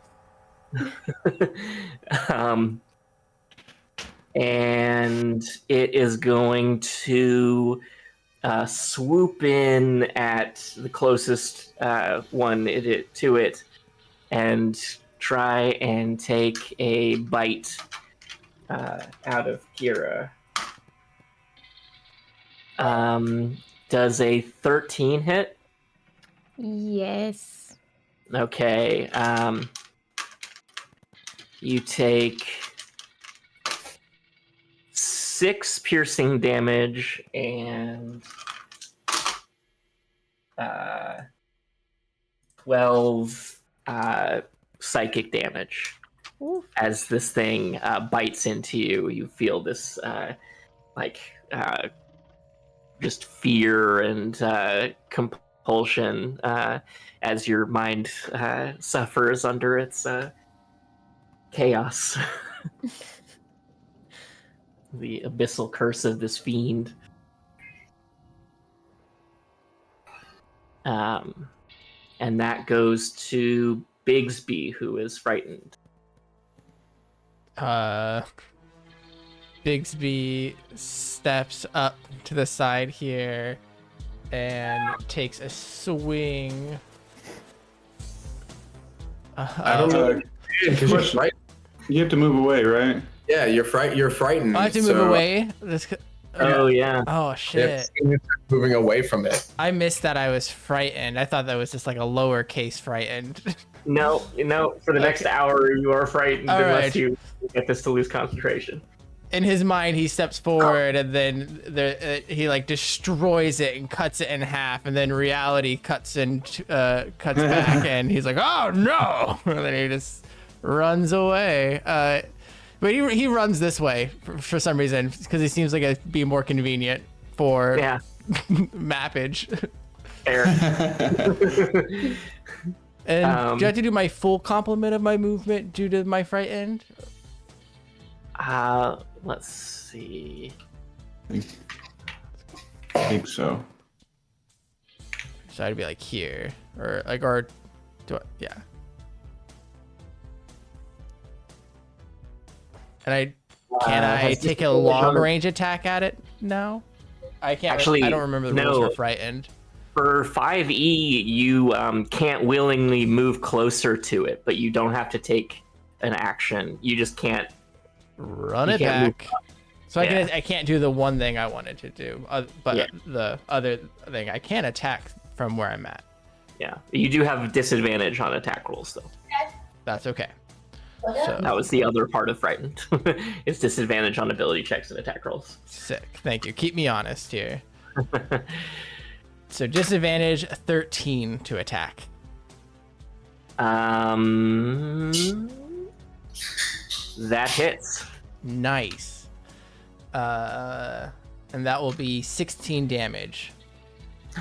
And it is going to swoop in at the closest one to it and try and take a bite out of Kira. Does a 13 hit? Yes. Okay. You take 6 piercing damage and 12 psychic damage. Oof. As this thing bites into you. You feel this just fear and compulsion as your mind suffers under its chaos. The abyssal curse of this fiend. And that goes to Bigsby, who is frightened. Bigsby steps up to the side here and takes a swing. I don't know. Because you're frightened. You have to move away, right? Yeah, you're frightened. I have to move away. Oh yeah. Oh shit! Moving away from it. I missed that I was frightened. I thought that was just like a lowercase frightened. No. For the next hour, you are frightened All unless right. you get this to lose concentration. In his mind, he steps forward and then he like destroys it and cuts it in half, and then reality cuts back, and he's like, "Oh no!" And then he just runs away. But he runs this way for some reason because he seems like it'd be more convenient for mappage. Fair. And do I have to do my full complement of my movement due to my frightened? Let's see. I think so. So I'd be like here, or do I? Yeah. And can I take a long range attack at it now? I can't. Actually, I don't remember the rules no. for frightened. For 5e, you can't willingly move closer to it, but you don't have to take an action. You just can't Run you it can't back. So I can't do the one thing I wanted to do, but the other thing I can attack from where I'm at. Yeah, you do have disadvantage on attack rolls, though. That's okay. So That was the other part of frightened. It's disadvantage on ability checks and attack rolls. sick. Thank you. Keep me honest here. So disadvantage 13 to attack. That hits. Nice. And that will be 16 damage.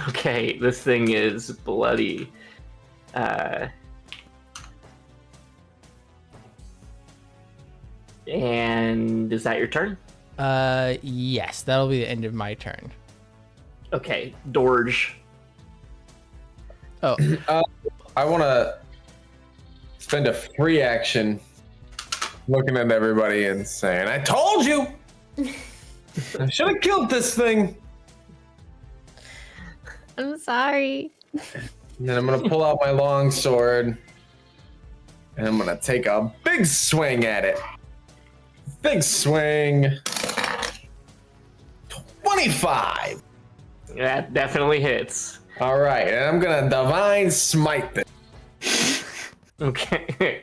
Okay, this thing is bloody. And is that your turn? Yes, that'll be the end of my turn. Okay, Dorge. Oh, I want to spend a free action looking at everybody and saying, I told you! I should have killed this thing! I'm sorry. And then I'm going to pull out my long sword and I'm going to take a big swing at it. Big swing. 25! That definitely hits. All right, and I'm going to divine smite this. Okay.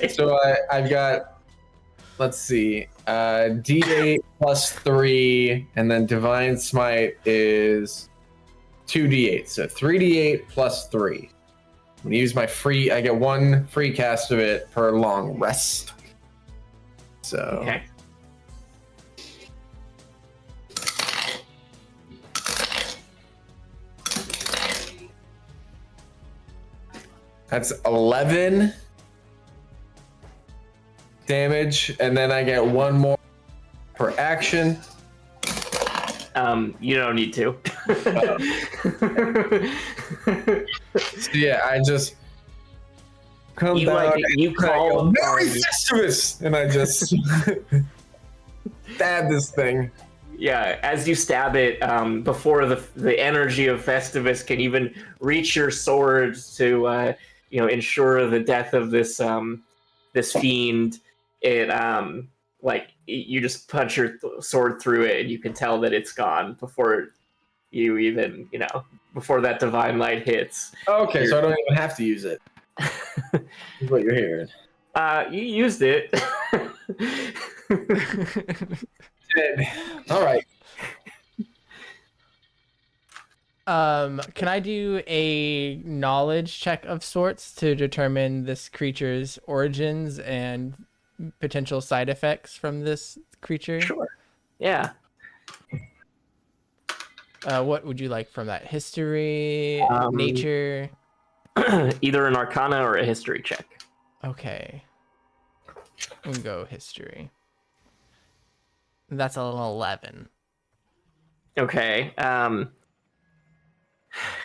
So I've got, let's see, D8 plus 3, and then Divine Smite is 2D8. So 3D8 plus 3. I'm going to use my free, I get 1 free cast of it per long rest. So, Okay. that's 11 damage, and then I get 1 more per action. You don't need to. So yeah, I just come You, down like, and you I call go, upon- Merry Festivus, and I just stab this thing. Yeah, as you stab it, before the energy of Festivus can even reach your sword to ensure the death of this this fiend, it like you just punch your sword through it, and you can tell that it's gone before you even before that divine light hits. Okay, so I don't even have to use it. Is what you're hearing. You used it. All right. Can I do a knowledge check of sorts to determine this creature's origins and potential side effects from this creature? Sure. Yeah. What would you like from that? History, nature? Either an Arcana or a History check. Okay. We'll go history. That's an 11. Okay.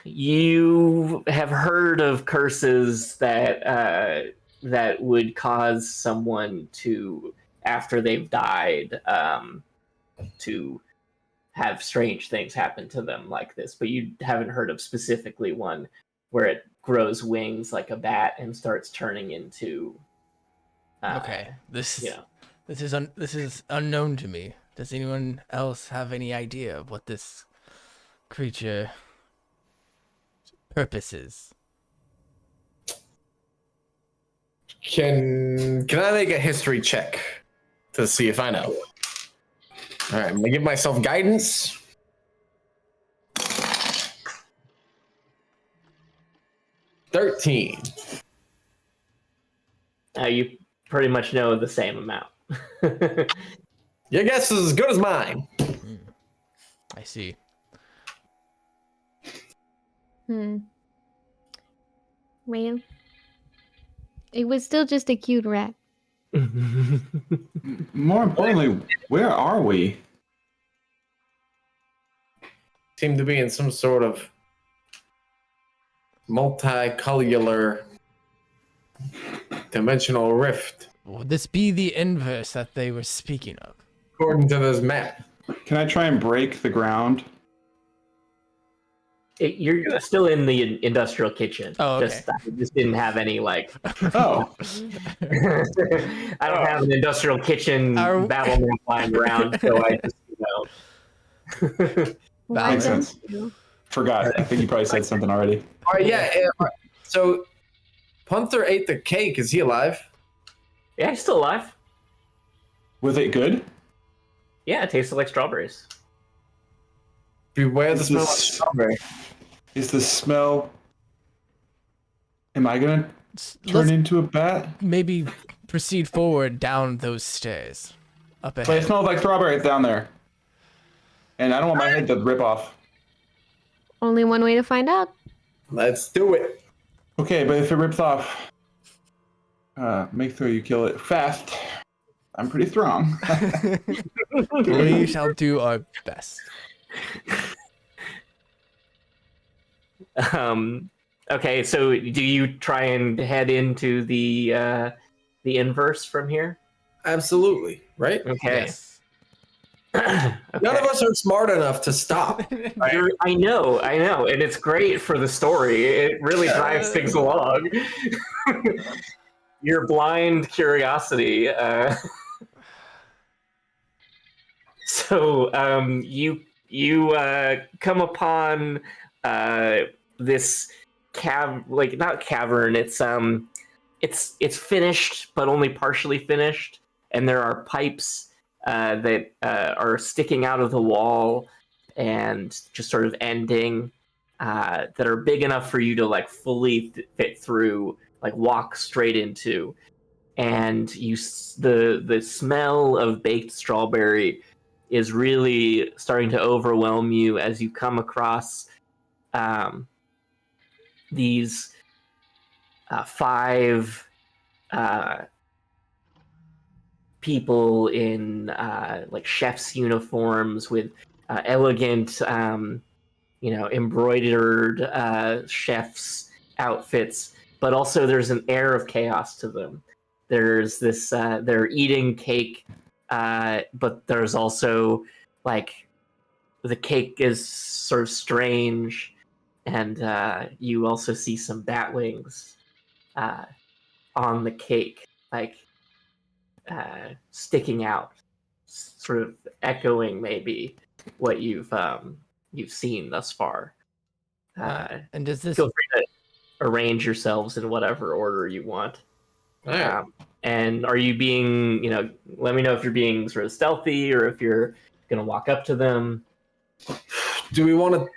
You have heard of curses that that would cause someone to, after they've died, to have strange things happen to them like this, but you haven't heard of specifically one where it grows wings like a bat and starts turning into. Okay. This Yeah. is unknown to me. Does anyone else have any idea of what this creature purpose is? Can I make a history check to see if I know? All right, I'm gonna give myself guidance. $13. You pretty much know the same amount. Your guess is as good as mine. I see. Well, it was still just a cute rat. More importantly, where are we? Seem to be in some sort of multicolor dimensional rift, Would this be the inverse that they were speaking of? according to this map. Can I try and break the ground? You're still in the industrial kitchen. Oh, okay. I just didn't have any like. Oh, I don't have an industrial kitchen Are- battle map lying around, so I just Why Makes don't sense. you? forgot. I think you probably said something already. All right, yeah. So, Punther ate the cake. Is he alive? Yeah, he's still alive. Was it good? Yeah, it tasted like strawberries. Beware the Is smell of this- strawberry. Is the smell? Am I gonna turn Let's into a bat? maybe proceed forward down those stairs. Up But it ahead. smells like strawberries down there, and I don't want my head to rip off. Only one way to find out. Let's do it. Okay, but if it rips off, make sure you kill it fast. I'm pretty strong. We shall do our best. Okay, so do you try and head into the inverse from here? Absolutely, right? Okay. Yes. Okay. None of us are smart enough to stop. I know, and it's great for the story. It really drives things along. Your blind curiosity. So you come upon this not cavern. It's finished, but only partially finished, and there are pipes that are sticking out of the wall and just sort of ending that are big enough for you to like fully fit through, like walk straight into. And the smell of baked strawberry is really starting to overwhelm you as you come across these 5 people in like chef's uniforms with elegant, embroidered chef's outfits, but also there's an air of chaos to them. There's this, they're eating cake, but there's also like the cake is sort of strange, and you also see some bat wings on the cake, like sticking out, sort of echoing maybe what you've seen thus far. And does this Feel free to arrange yourselves in whatever order you want. All right. And are you being, let me know if you're being sort of stealthy or if you're gonna walk up to them. Do we want to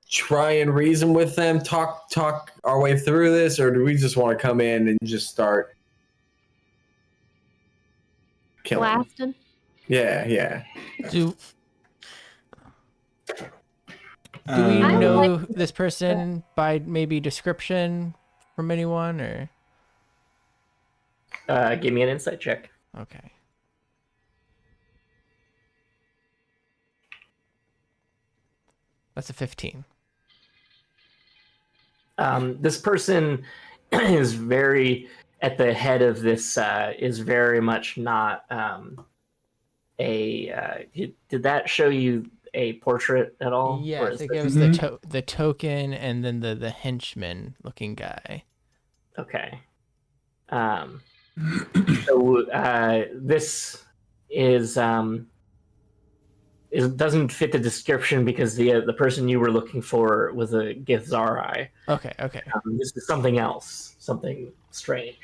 try and reason with them, talk our way through this, or do we just want to come in and just start killing? Blasted. Yeah. do we Um, know this person by maybe description from anyone, or Give me an insight check. okay? That's a 15. This person is very at the head of this. Is very much not a. Did that show you a portrait at all? Or Yes, is it this- gives the token and then the henchman looking guy. Okay. So this is it doesn't fit the description because the person you were looking for was a Githzari. Okay. This is something else, something strange.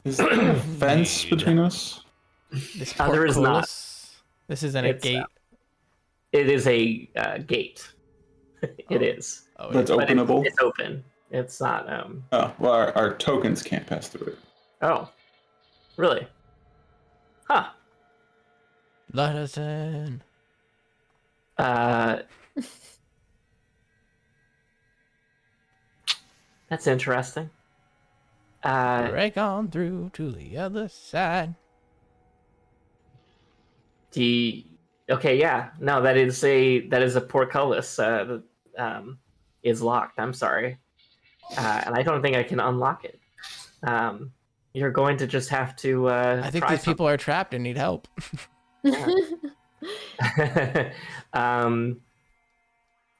Is there a fence between us? This There is not. portcullis. This isn't a It's, gate. It is a gate. It is. Oh, That's But openable. it's open. It's not. Oh, well, our tokens can't pass through it. Oh, really? Huh. let us in. That's interesting. Break on through to the other side. Okay, yeah. No, that is a portcullis that is locked. I'm sorry, and I don't think I can unlock it. You're going to just have to. I think these people are trapped and need help.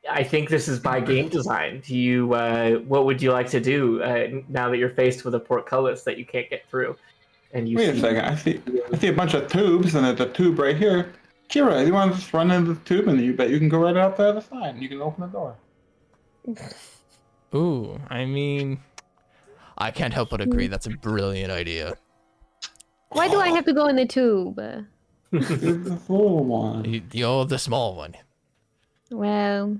I think this is by game design. Do you? What would you like to do now that you're faced with a portcullis that you can't get through? And you Wait a see- second. I see a bunch of tubes, and there's a tube right here. Kira, you want to just run into the tube, and you bet you can go right out the other side, and you can open the door. Ooh, I mean, I can't help but agree. That's a brilliant idea. Why do I have to go in the tube? It's the little one. You're the small one. Well,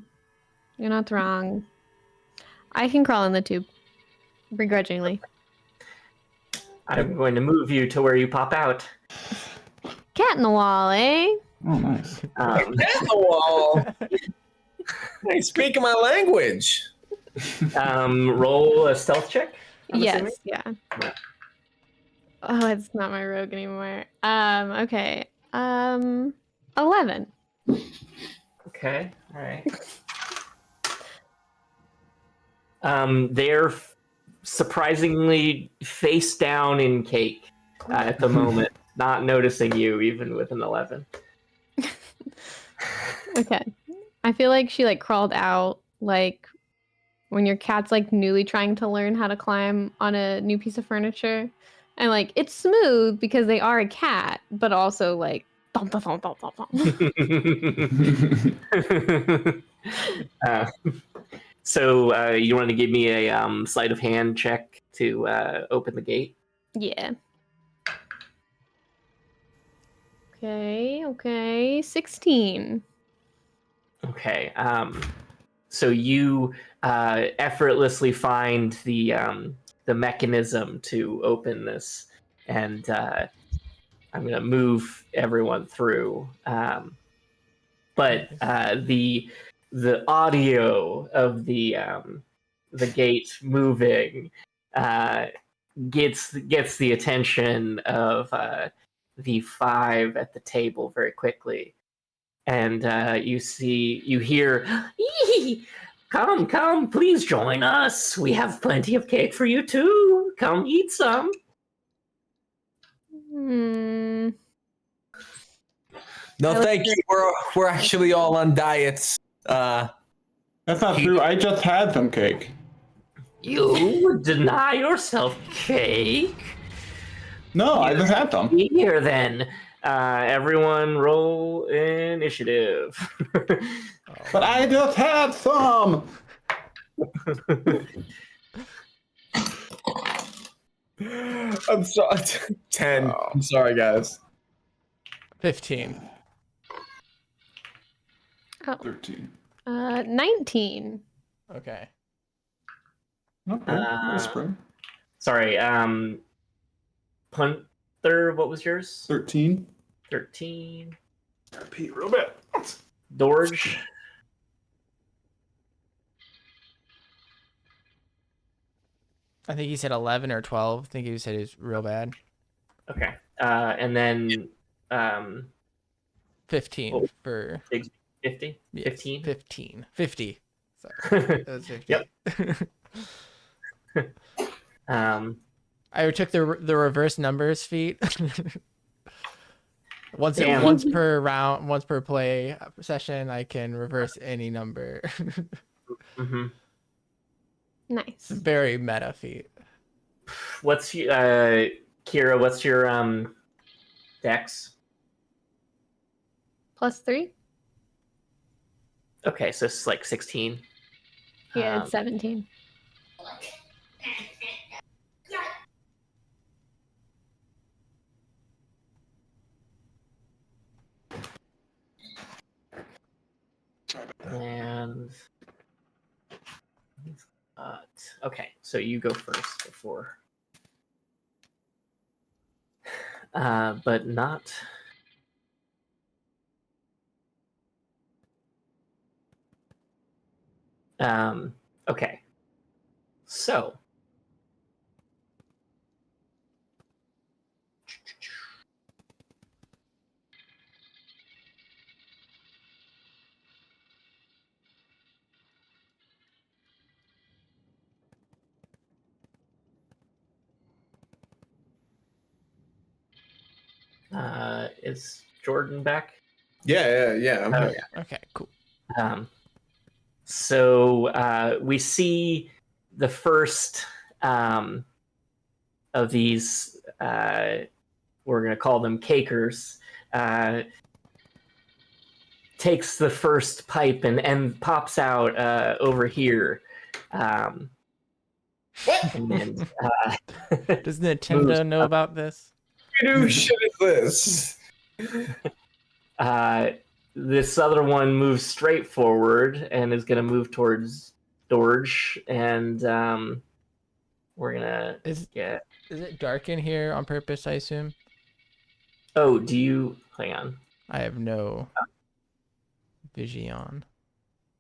you're not wrong. I can crawl in the tube. Begrudgingly. I'm going to move you to where you pop out. Cat in the wall, eh? Oh, nice. Um, At the wall. Hey, speaking my language. roll a stealth check. I'm Yes, assuming? yeah. Oh, it's not my rogue anymore. Okay. 11. Okay, all right. They're surprisingly face down in cake at the moment, not noticing you even with an 11. Okay. I feel like she like crawled out like when your cat's like newly trying to learn how to climb on a new piece of furniture. And like it's smooth because they are a cat, but also like thump, thump, thump, thump, thump, thump. So you want to give me a sleight of hand check to open the gate? Yeah. Okay. 16. Okay. So you effortlessly find the mechanism to open this, and I'm gonna move everyone through. But the audio of the gate moving gets the attention of the 5 at the table very quickly. And you hear, "Eee! Come, please join us. We have plenty of cake for you too. Come eat some." Hmm. No, thank you. We're actually all on diets. That's not true. I just had some cake. You would deny yourself cake? No, I just had some. Be here then. Everyone roll initiative. But I just had some. I'm sorry. 10. I'm sorry, guys. 15. Oh. 13. 19. Okay. Okay. Nice spring. Sorry, Punter, what was yours? 13. 13. Repeat real bit. Dorge. I think he said 11 or 12. I think he said he was real bad. Okay. And then 15 Oh. for 50? yes, 15? 15. 50. Sorry. That was 50. Yep. I took the reverse numbers feat. Damn. Once per round, once per play session, I can reverse any number. Mm-hmm. Nice. Very meta feat. What's Kira? What's your dex? +3? Okay, so it's like 16. Yeah, it's 17. And okay, so you go first before, but not. Okay, so is Jordan back? Yeah. I'm Oh, here. yeah. Okay, cool. So we see the first of these. We're gonna call them cakers. Takes the first pipe and pops out over here. And then, Does Nintendo know about this? What kind of shit is this? This other one moves straight forward and is going to move towards Dorge, and we're gonna get. Is it dark in here on purpose? I assume. Oh, do you? Hang on. I have no vision.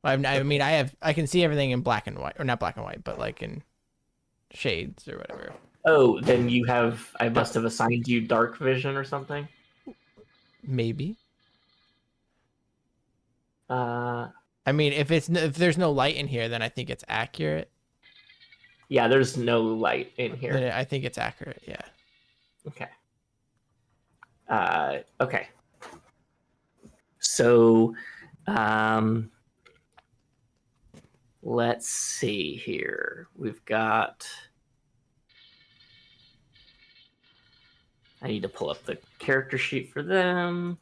I mean, I can see everything in black and white, or not black and white, but like in shades or whatever. Oh, then you have. I must have assigned you dark vision or something. Maybe. Uh, I mean, if there's no light in here, then I think it's accurate. yeah, there's no light in here. Then I think it's accurate. Yeah. Okay. Okay. So, let's see here. We've got. I need to pull up the character sheet for them.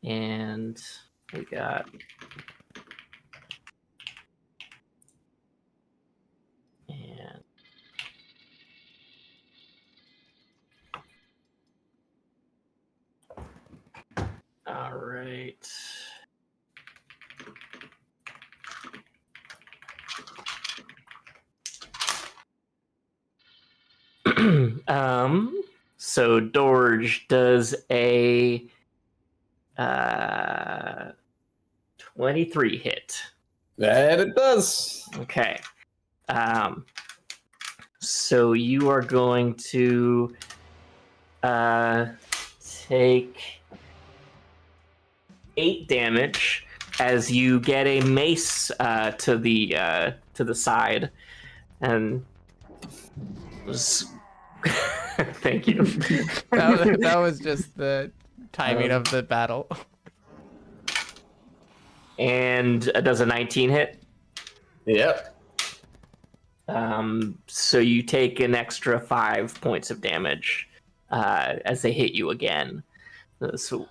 And we got. And. All right. So Dorge does a 23 hit. That it does. Okay. So you are going to take 8 damage as you get a mace to the side, and thank you. That was just the timing of the battle. And does a 19 hit? Yep. So you take an extra 5 points of damage as they hit you again. So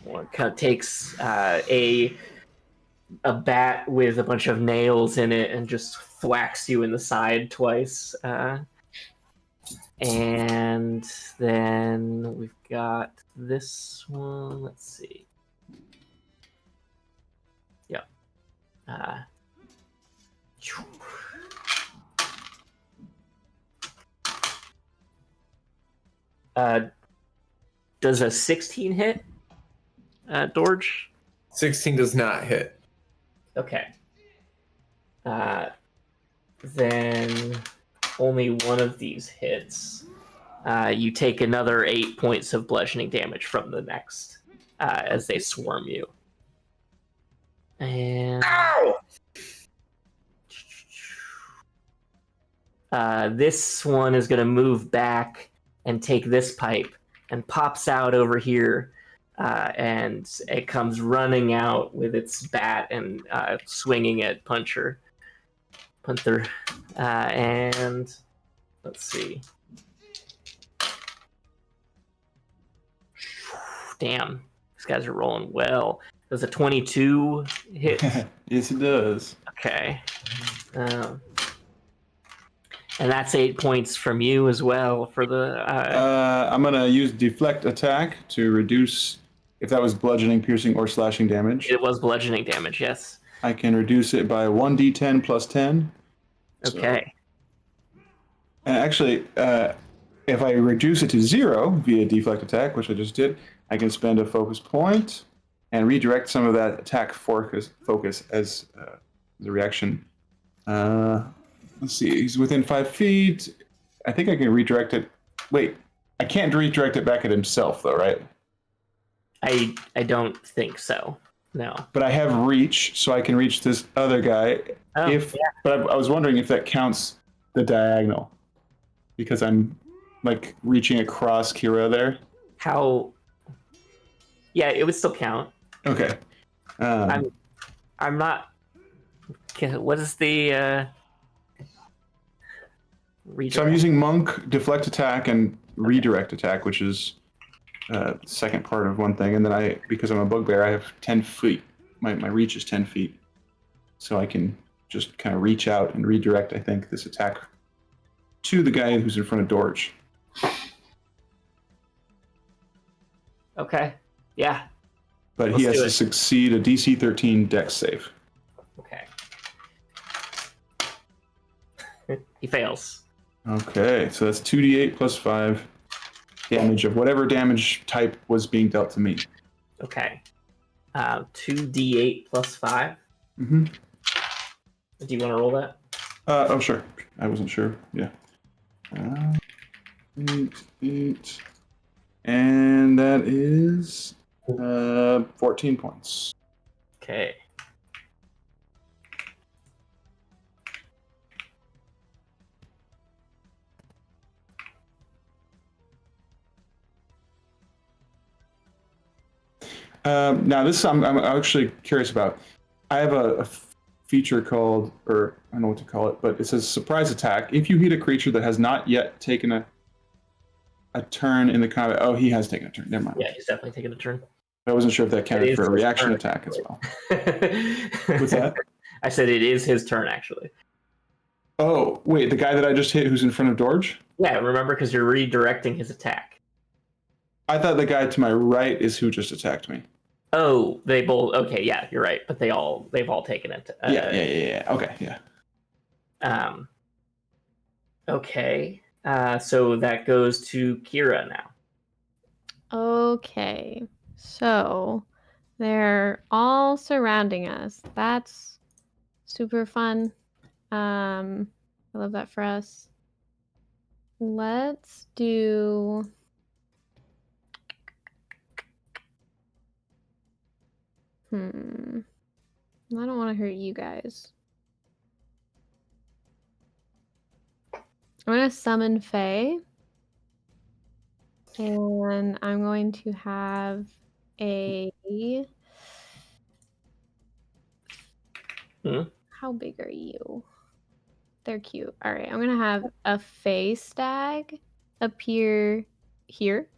one kind of takes a bat with a bunch of nails in it and just thwacks you in the side twice. And then we've got this one. Let's see. Yep. Does a 16 hit, Dorge? 16 does not hit. Okay. Then only one of these hits. You take another 8 points of bludgeoning damage from the next as they swarm you. And this one is going to move back and take this pipe and pops out over here. And it comes running out with its bat and swinging at Panther. And let's see. Damn, these guys are rolling well. Does a 22 hit? Yes, it does. Okay. And that's 8 points from you as well for the. I'm gonna use deflect attack to reduce if that was bludgeoning, piercing, or slashing damage. It was bludgeoning damage, yes. I can reduce it by 1d10 plus 10. Okay. And actually, if I reduce it to 0 via deflect attack, which I just did, I can spend a focus point and redirect some of that attack focus as the reaction. Let's see, he's within 5 feet. I think I can redirect it. Wait, I can't redirect it back at himself, though, right? I don't think so. No. But I have reach, so I can reach this other guy. Oh, But I was wondering if that counts the diagonal, because I'm like reaching across Kira there. How? Yeah, it would still count. Okay. I'm not. What is the? So I'm using monk, deflect attack, and redirect attack, which is second part of one thing. And then because I'm a bugbear, I have 10 feet. My reach is 10 feet. So I can just kind of reach out and redirect, I think, this attack to the guy who's in front of Dorge. Okay. Yeah. But Let's he has do to it. succeed a DC 13 Dex save. Okay. He fails. Okay, so that's 2d8 plus 5 damage of whatever damage type was being dealt to me. Okay. 2d8 plus 5. Mm-hmm. Do you want to roll that? Oh, sure. I wasn't sure. Yeah. 8, 8. And that is 14 points. Okay. Now this I'm actually curious about. I have a feature called, or I don't know what to call it, but it says surprise attack. If you hit a creature that has not yet taken a turn in the combat. Oh, he has taken a turn. Never mind. Yeah, he's definitely taking a turn. I wasn't sure if that It counted is for a his reaction turn, attack as well. What's What's that? I said it is his turn, actually. Oh, wait, the guy that I just hit who's in front of Dorge? Yeah, remember, because you're redirecting his attack. I thought the guy to my right is who just attacked me. Oh, they both. Okay, yeah, you're right. But they've all taken it. Yeah. Okay, yeah. Okay. So that goes to Kira now. Okay, so they're all surrounding us. That's super fun. I love that for us. Let's do. I don't want to hurt you guys. I'm gonna summon Faye. And I'm going to have a. How big are you? They're cute. All right, I'm gonna have a Fae stag appear here,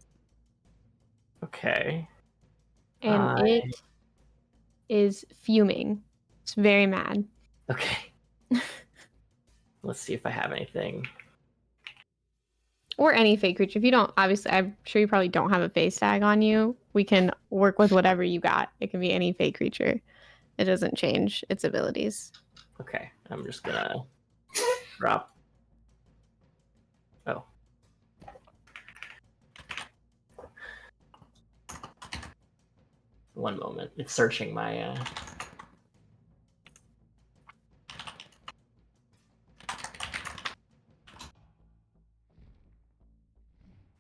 Okay. and it is fuming. It's very mad. Okay. Let's see if I have anything. Or any Fae creature. If you don't, obviously, I'm sure you probably don't have a Fae stag on you. We can work with whatever you got. It can be any Fae creature. It doesn't change its abilities. Okay, I'm just gonna drop. Oh. One moment. It's searching my.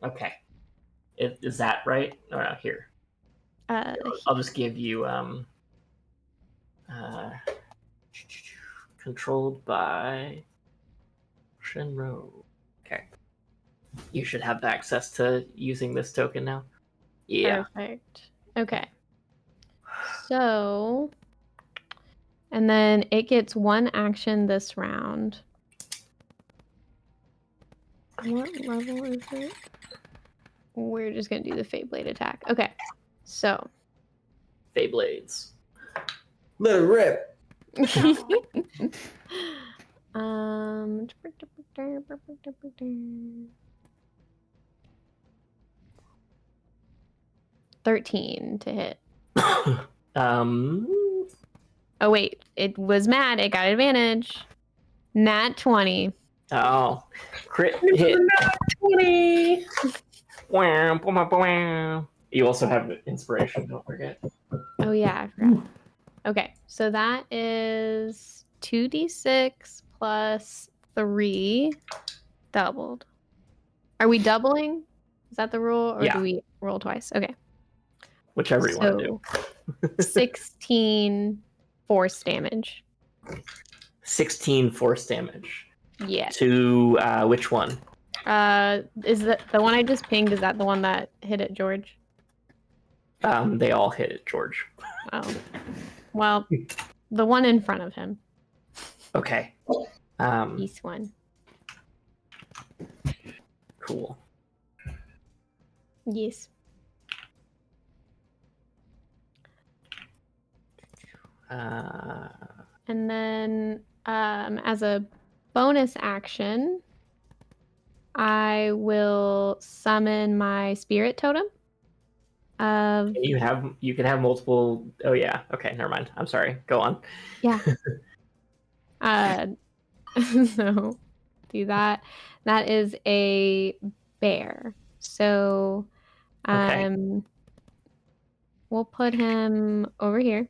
Okay. Is that right? Or no, here. I'll just give you controlled by Shinro. Okay. You should have access to using this token now. Yeah. Perfect. Okay. So, and then it gets one action this round. What level is it? We're just going to do the Fey Blade attack. Okay. So. Fey Blades. Let it rip. 13 to hit. Oh wait, it was mad. It got advantage. Nat 20. Oh, crit hit. 20. You also have inspiration. Don't forget. Oh yeah, I forgot. Okay, so that is 2d6 plus 3 doubled. Are we doubling? Is that the rule, or do we roll twice? Okay. Whichever you want to do. 16 force damage. 16 force damage. Yeah. To which one? Is that the one I just pinged? Is that the one that hit at George? They all hit it, George. Oh. Well, the one in front of him. Okay. East one. Cool. Yes. And then as a bonus action, I will summon my spirit totem. You can have multiple. Oh yeah. Okay, never mind. I'm sorry. Go on. Yeah. So do that. That is a bear. So we'll put him over here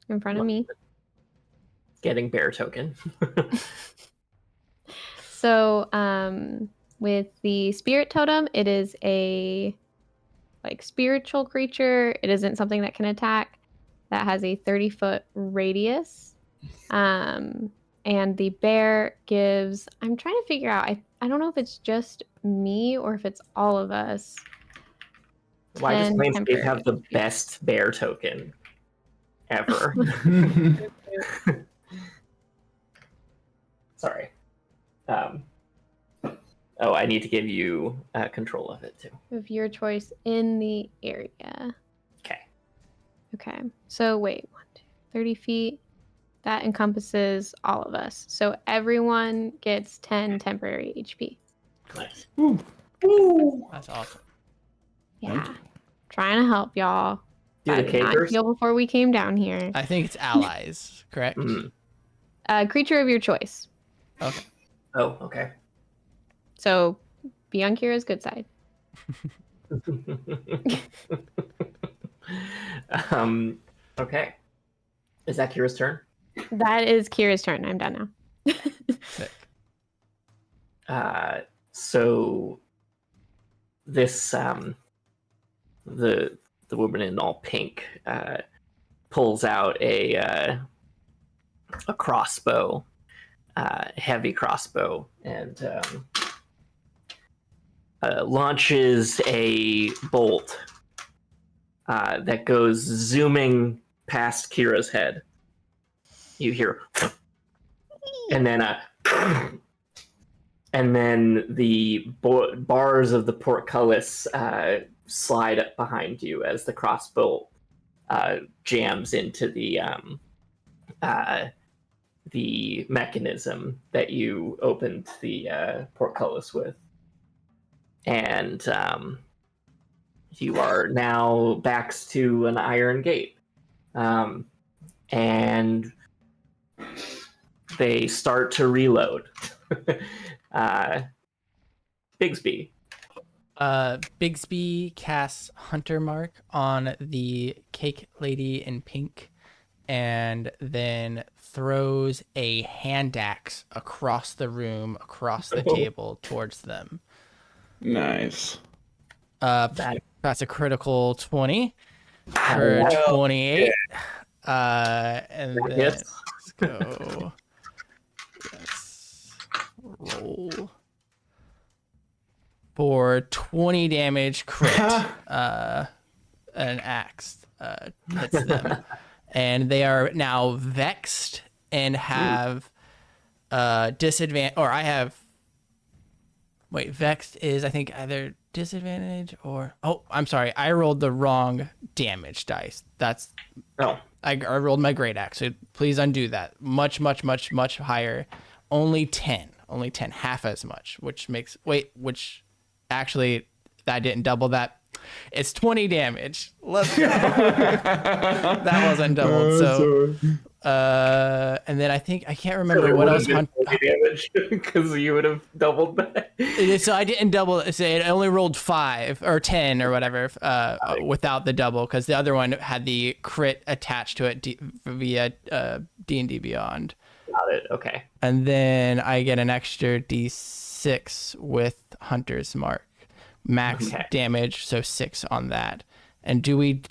in front of me. Getting bear token. So, with the spirit totem, it is a like spiritual creature. It isn't something that can attack. That has a 30-foot radius. And the bear gives. I'm trying to figure out. I don't know if it's just me or if it's all of us. Why does 10 Planescape have the temporary. best bear token ever? Sorry. Oh, I need to give you control of it too. Of your choice in the area. Okay. Okay. So wait, 30 feet. That encompasses all of us. So everyone gets 10 temporary HP. Nice. That's awesome. Yeah. Trying to help y'all. Do I the did not capers? heal before we came down here. I think it's allies, correct? Mm. Creature of your choice. Okay. Oh, okay. So be on Kira's good side. Okay. Is that Kira's turn? That is Kira's turn. I'm done now. Sick. So this the woman in all pink pulls out a crossbow, heavy crossbow, and launches a bolt that goes zooming past Kira's head. You hear, and then the bars of the portcullis slide up behind you as the crossbow jams into the mechanism that you opened the portcullis with. And you are now backs to an iron gate. And they start to reload. Bigsby. Bigsby casts Hunter Mark on the cake lady in pink and then throws a hand axe across the room, across the table towards them. Nice. That's a critical 20 for 28. And then Yes. let's go. Yes. Roll. For 20 damage crit, an axe hits them. And they are now vexed and have disadvantage, or I have, wait, vexed is, I think, either disadvantage or, oh, I'm sorry, I rolled the wrong damage dice. That's, Oh. I rolled my great axe, so please undo that. Much, much, much, much higher. Only 10, half as much, which actually, that didn't double that. It's 20 damage. Let's go. That wasn't doubled. So, and then I can't remember what else. Damage because you would have doubled that. So I didn't double. So it only rolled 5 or 10 or whatever without the double, because the other one had the crit attached to it via D&D Beyond. Got it. Okay. And then I get an extra D6 with Hunter's Mark. Max damage, so 6 on that. And do we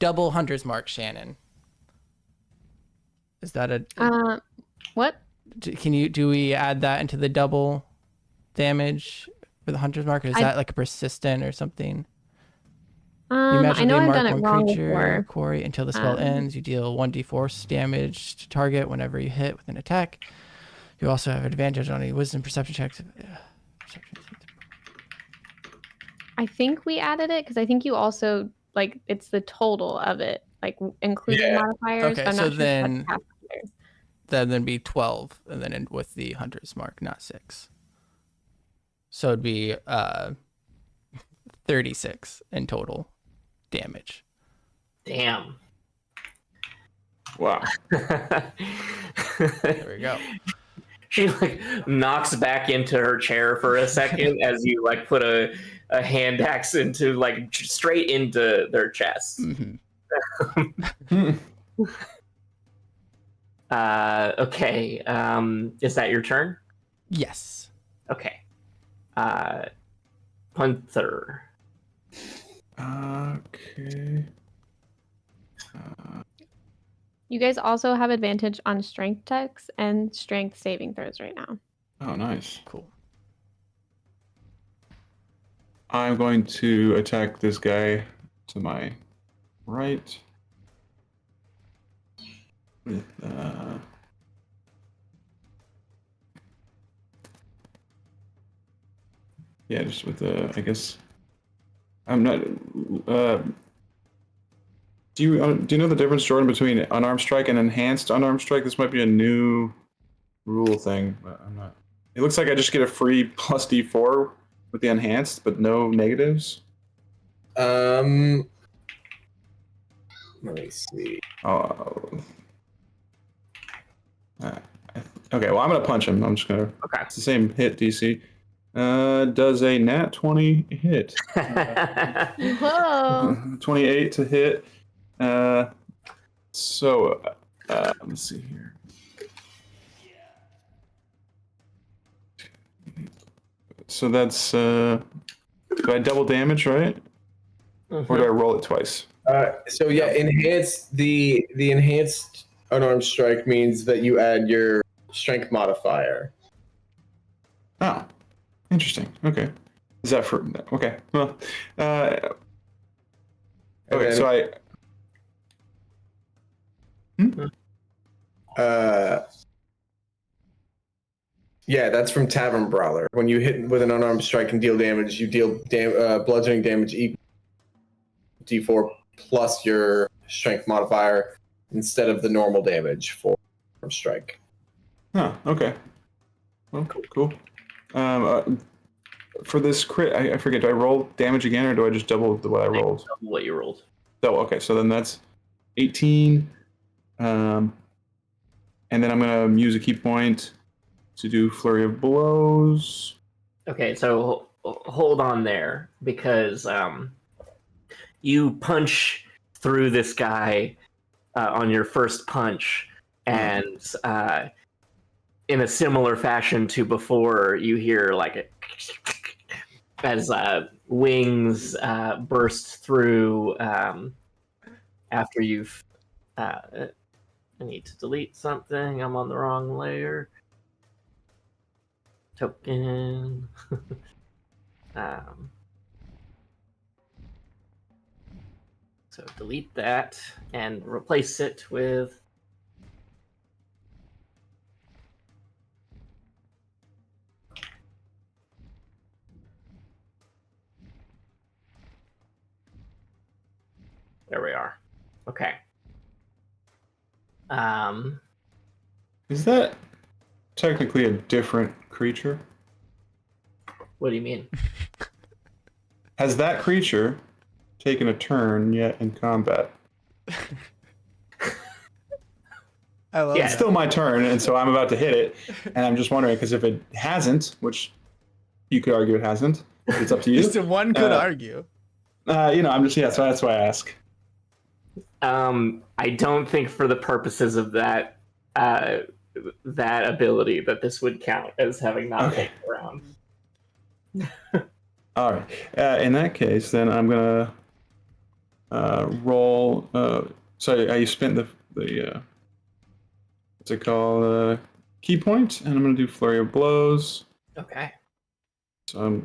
double Hunter's Mark, Shannon? Is that a what? Do we add that into the double damage for the Hunter's Mark? Or is that like a persistent or something? You I know I've mark done it one wrong creature, before. Corey, until the spell ends. You deal 1d4 damage to target whenever you hit with an attack. You also have advantage on any wisdom perception checks. I think we added it because I think you also like it's the total of it, like including modifiers. Okay, but I'm so not sure then if that's then be 12, and then with the Hunter's Mark, not 6. So it'd be 36 in total damage. Damn. Wow. There we go. She like knocks back into her chair for a second as you like put a hand axe into like straight into their chest. Mm-hmm. Okay. Is that your turn? Yes. Okay. Gunther. Okay. You guys also have advantage on strength checks and strength saving throws right now. Oh, nice. Cool. I'm going to attack this guy to my right. With, yeah, just with the, I guess. I'm not. Do you know the difference, Jordan, between unarmed strike and enhanced unarmed strike? This might be a new rule thing, but I'm not. It looks like I just get a free plus D4 with the enhanced, but no negatives. Let me see. Oh. Okay, well, I'm gonna punch him. I'm just gonna. Okay. It's the same hit DC. Does a nat 20 hit? Whoa. 28 to hit. So let me see here. So that's do I double damage, right? Or do I roll it twice? So yeah, enhanced the enhanced unarmed strike means that you add your strength modifier. Oh, interesting. Okay. Is that for okay? Well, okay. then- So I. Yeah, that's from Tavern Brawler. When you hit with an unarmed strike and deal damage, you deal bludgeoning damage equal to D4 plus your strength modifier instead of the normal damage for unarmed strike. Huh. Okay. Well, cool. For this crit, I forget. Do I roll damage again, or do I just double what I rolled? What you rolled. So okay, so then that's 18. And then I'm gonna use a key point to do flurry of blows. Okay, so hold on there because you punch through this guy on your first punch, and in a similar fashion to before, you hear like as wings burst through after you've. I need to delete something. I'm on the wrong layer. Token. So delete that and replace it with there we are. Okay. Is that technically a different creature? What do you mean? Has that creature taken a turn yet in combat? I love Yeah. It's still my turn, and so I'm about to hit it, and I'm just wondering because if it hasn't, which you could argue it hasn't, it's up to you. Just one could argue. I'm just so that's why I ask. I don't think for the purposes of that that ability that this would count as having not Okay. taken around. All right. In that case, then I'm gonna roll. So I spent the what's it called? Key point, and I'm gonna do flurry of blows. Okay. So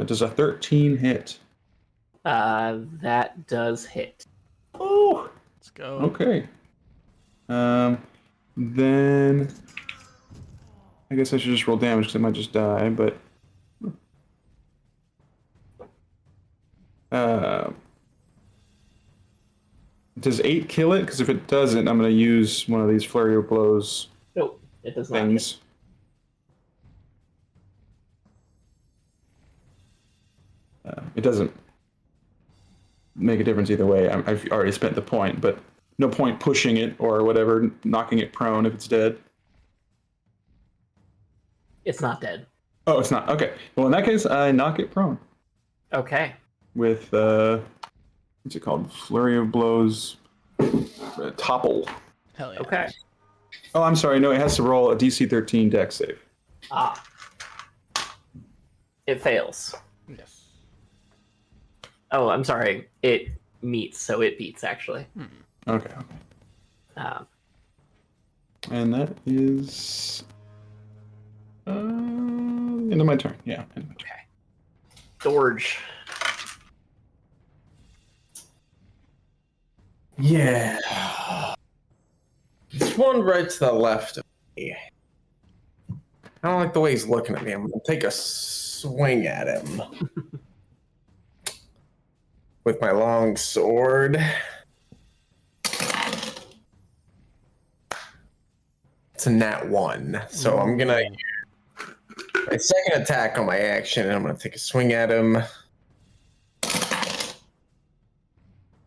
does a 13 hit? That does hit. Oh. Let's go. Okay. Then I guess I should just roll damage because I might just die, but does 8 kill it? Because if it doesn't, I'm going to use one of these flurry of blows Nope, it does not. things. It doesn't make a difference either way. I've already spent the point, but no point pushing it or whatever, knocking it prone if it's dead. It's not dead. Oh, it's not. Okay. Well, in that case, I knock it prone Okay. with what's it called? Flurry of blows. Topple. Hell yeah. Okay. Oh, I'm sorry. No, it has to roll a DC 13 dex save. Ah. It fails. Yes. Oh, I'm sorry. It meets, so it beats actually. Okay. Um, And that is end of my turn. Yeah. End of my turn. Dorge. Yeah. This one right to the left of me. I don't like the way he's looking at me. I'm gonna take a swing at him with my long sword. It's a nat 1, so I'm gonna use my second attack on my action, and I'm gonna take a swing at him.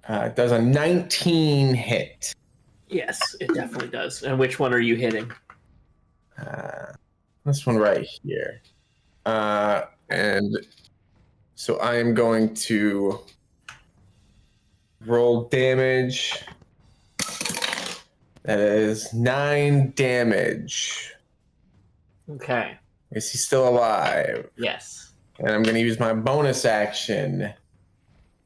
It does a 19 hit. Yes, it definitely does. And which one are you hitting? This one right here. And so I am going to roll damage. That is 9 damage. Okay. Is he still alive? Yes. And I'm going to use my bonus action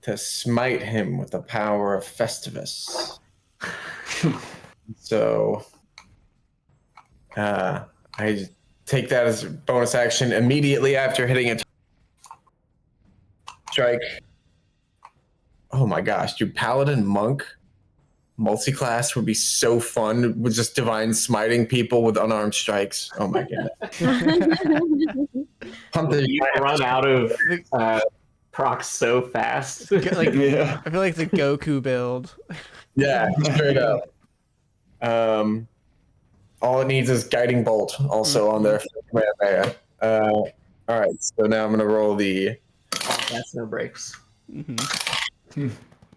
to smite him with the power of Festivus. So I take that as a bonus action immediately after hitting a strike. Oh my gosh, dude, Paladin Monk multi-class would be so fun with just divine smiting people with unarmed strikes. Oh my goodness. Hunter, You run out of procs so fast. Like, Yeah. I feel like it's a Goku build. yeah, straight up. All it needs is guiding bolt also on there for Kamehameha. All right, so now I'm gonna roll the. That's no breaks.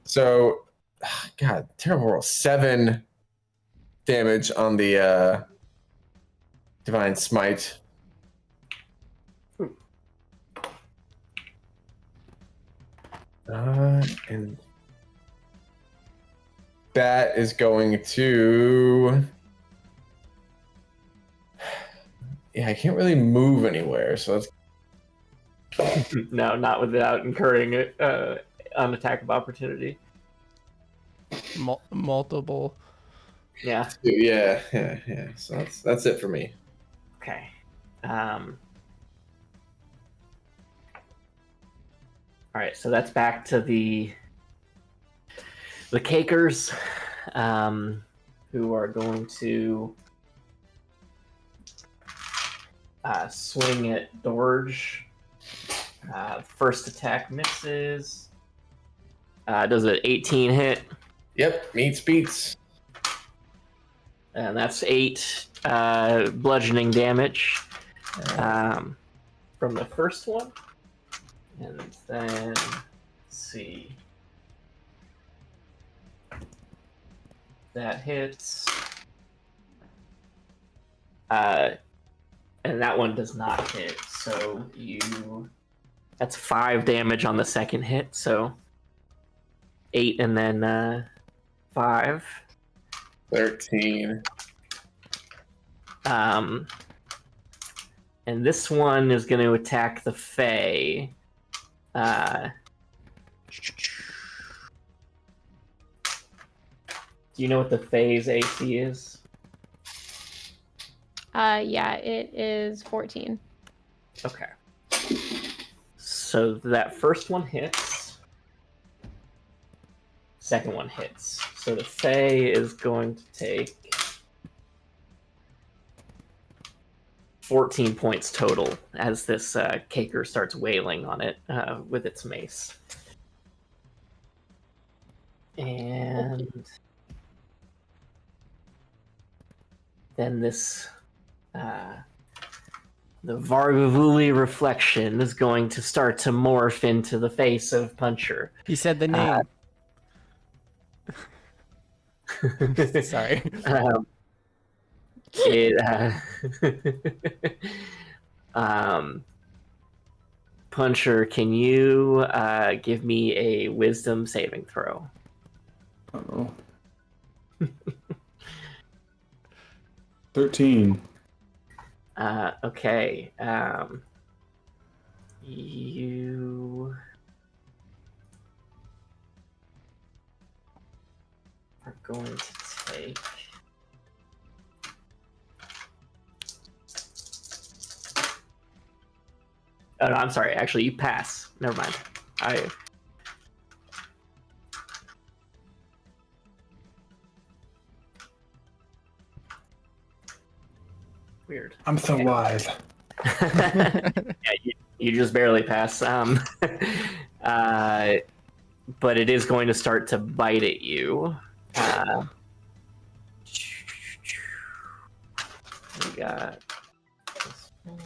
So, God, terrible roll. 7 damage on the divine smite. And that is going to. Yeah, I can't really move anywhere, so that's. No, not without incurring an attack of opportunity. Multiple. Yeah. Yeah. So that's it for me. Okay. All right, so that's back to the cakers, who are going to swing at Dorge. First attack misses. Does it 18 hit? Yep, meets beats. And that's 8 bludgeoning damage from the first one. And then, let's see. That hits. And that one does not hit. So that's 5 damage on the second hit. So 8 and then 5. 13. And this one is going to attack the Fae. Do you know what the Fae's AC is? Yeah, it is 14. Okay. So that first one hits. Second one hits. So the Fae is going to take 14 points total as this caker starts wailing on it with its mace. And then this the Vargavuli reflection is going to start to morph into the face of Puncher. He said the name. Sorry. Puncher, can you give me a wisdom saving throw? Uh-oh. 13. Okay. You are going to take. Oh no, I'm sorry. Actually, you pass. Never mind. Weird. I'm so wise. Yeah, you just barely pass. But it is going to start to bite at you. We got this one.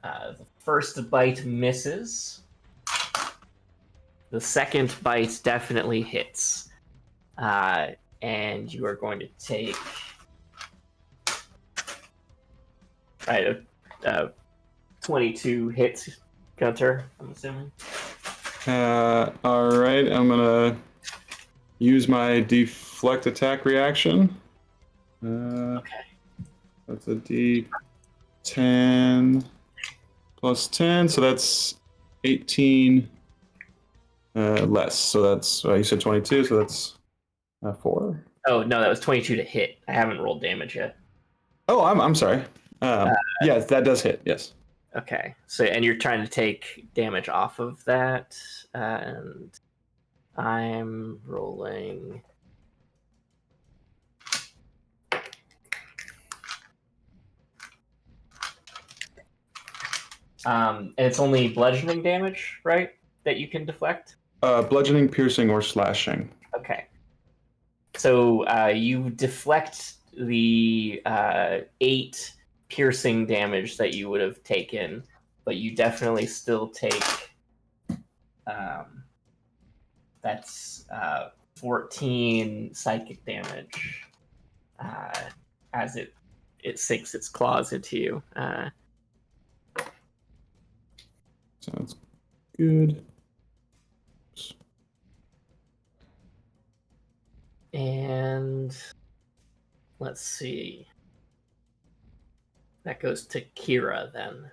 The first bite misses. The second bite definitely hits. And you are going to take 22 hits, Gunter, I'm assuming. All right, I'm gonna use my deflect attack reaction. Okay. That's a D10 plus 10, so that's 18 less. So that's you said 22, so that's 4. Oh no, that was 22 to hit. I haven't rolled damage yet. Oh, I'm sorry. Yes, that does hit. Yes. Okay, so and you're trying to take damage off of that, and I'm rolling. And it's only bludgeoning damage, right? That you can deflect. Bludgeoning, piercing, or slashing. Okay. So you deflect the 8 piercing damage that you would have taken, but you definitely still take that's 14 psychic damage as it sinks its claws into you. Sounds good. And let's see. That goes to Kira then.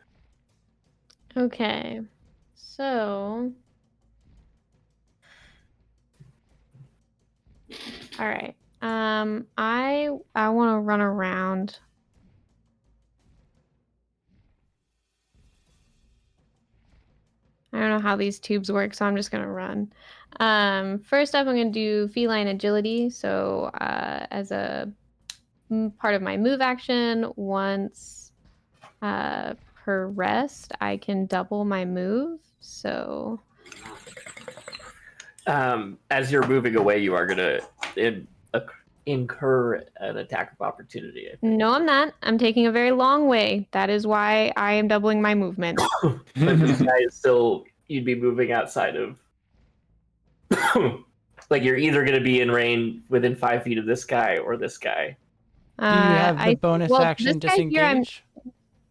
Okay. So. All right. I want to run around. I don't know how these tubes work, so I'm just gonna run. First up, I'm gonna do feline agility. So, as a part of my move action, once per rest, I can double my move. So, As you're moving away, you are gonna incur an attack of opportunity. I think. no, I'm not. I'm taking a very long way. That is why I am doubling my movement. But this guy is still. You'd be moving outside of. Like you're either going to be in range within 5 feet of this guy or this guy. Do you have the bonus action this guy here, disengage?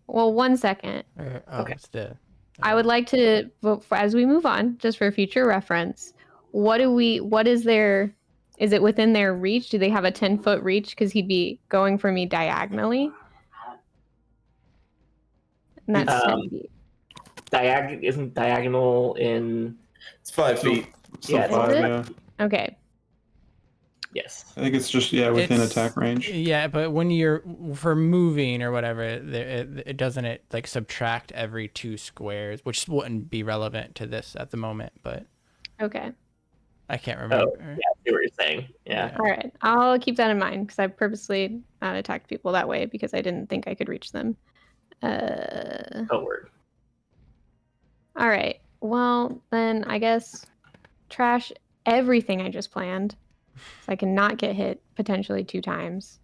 well, 1 second. Or, Okay. It's the, I would like to, as we move on, just for future reference, what is their, is it within their reach? Do they have a 10-foot reach? Because he'd be going for me diagonally. And that's 10 feet. Isn't diagonal in. It's 5 feet. Still Yeah, 5, is it? yeah. Okay. Yes. I think it's just within It's- attack range. Yeah, but when you're for moving or whatever, it doesn't like subtract every 2 squares, which wouldn't be relevant to this at the moment. But Okay. I can't remember. Yeah, I see what you're saying. Yeah. All right. I'll keep that in mind because I purposely not attacked people that way because I didn't think I could reach them. Oh, word. All right. Well, then I guess trash everything I just planned so I can not get hit potentially 2 times.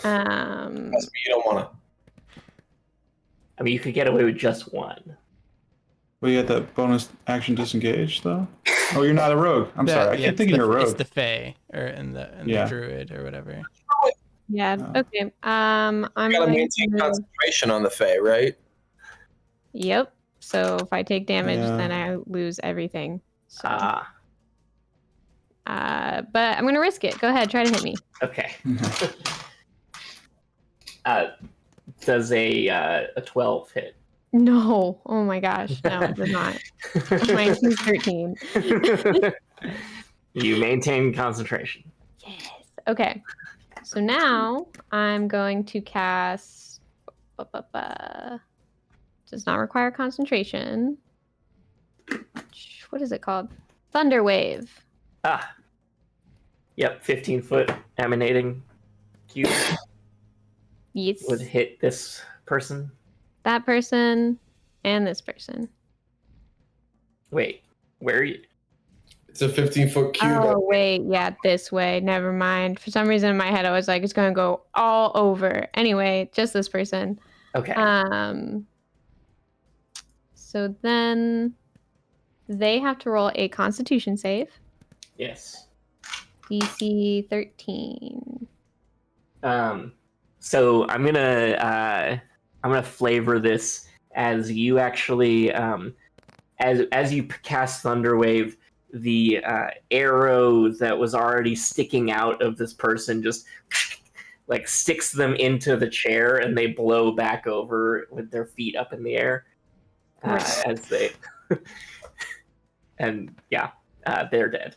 That's what you don't want to. I mean, you could get away with just 1. Well, you had that bonus action disengage, though? Oh, you're not a rogue. I'm The- sorry. I yeah, keep thinking it's you're a It's rogue. the Fae or in the Yeah. Druid or whatever. Yeah. Oh. Okay. I'm You gotta going maintain to- concentration on the Fae, right? Yep. So if I take damage, Yeah. then I lose everything. So, Ah, but I'm gonna risk it. Go ahead, try to hit me. okay. Does a 12 hit? No. Oh my gosh. No, it does not. Mine is 13. You maintain concentration. Yes. Okay. So now I'm going to cast. Does not require concentration. What is it called? Thunder Wave. Ah. Yep, 15-foot emanating cube Yes. would hit this person. That person and this person. Wait, where are you? It's a 15-foot cube. Oh wait, yeah, this way. Never mind. For some reason in my head I was like, it's gonna go all over. Anyway, just this person. Okay. So then they have to roll a Constitution save. Yes. DC 13. So I'm gonna flavor this as you actually as you cast Thunderwave, the arrow that was already sticking out of this person just like sticks them into the chair, and they blow back over with their feet up in the air as they and yeah, they're dead.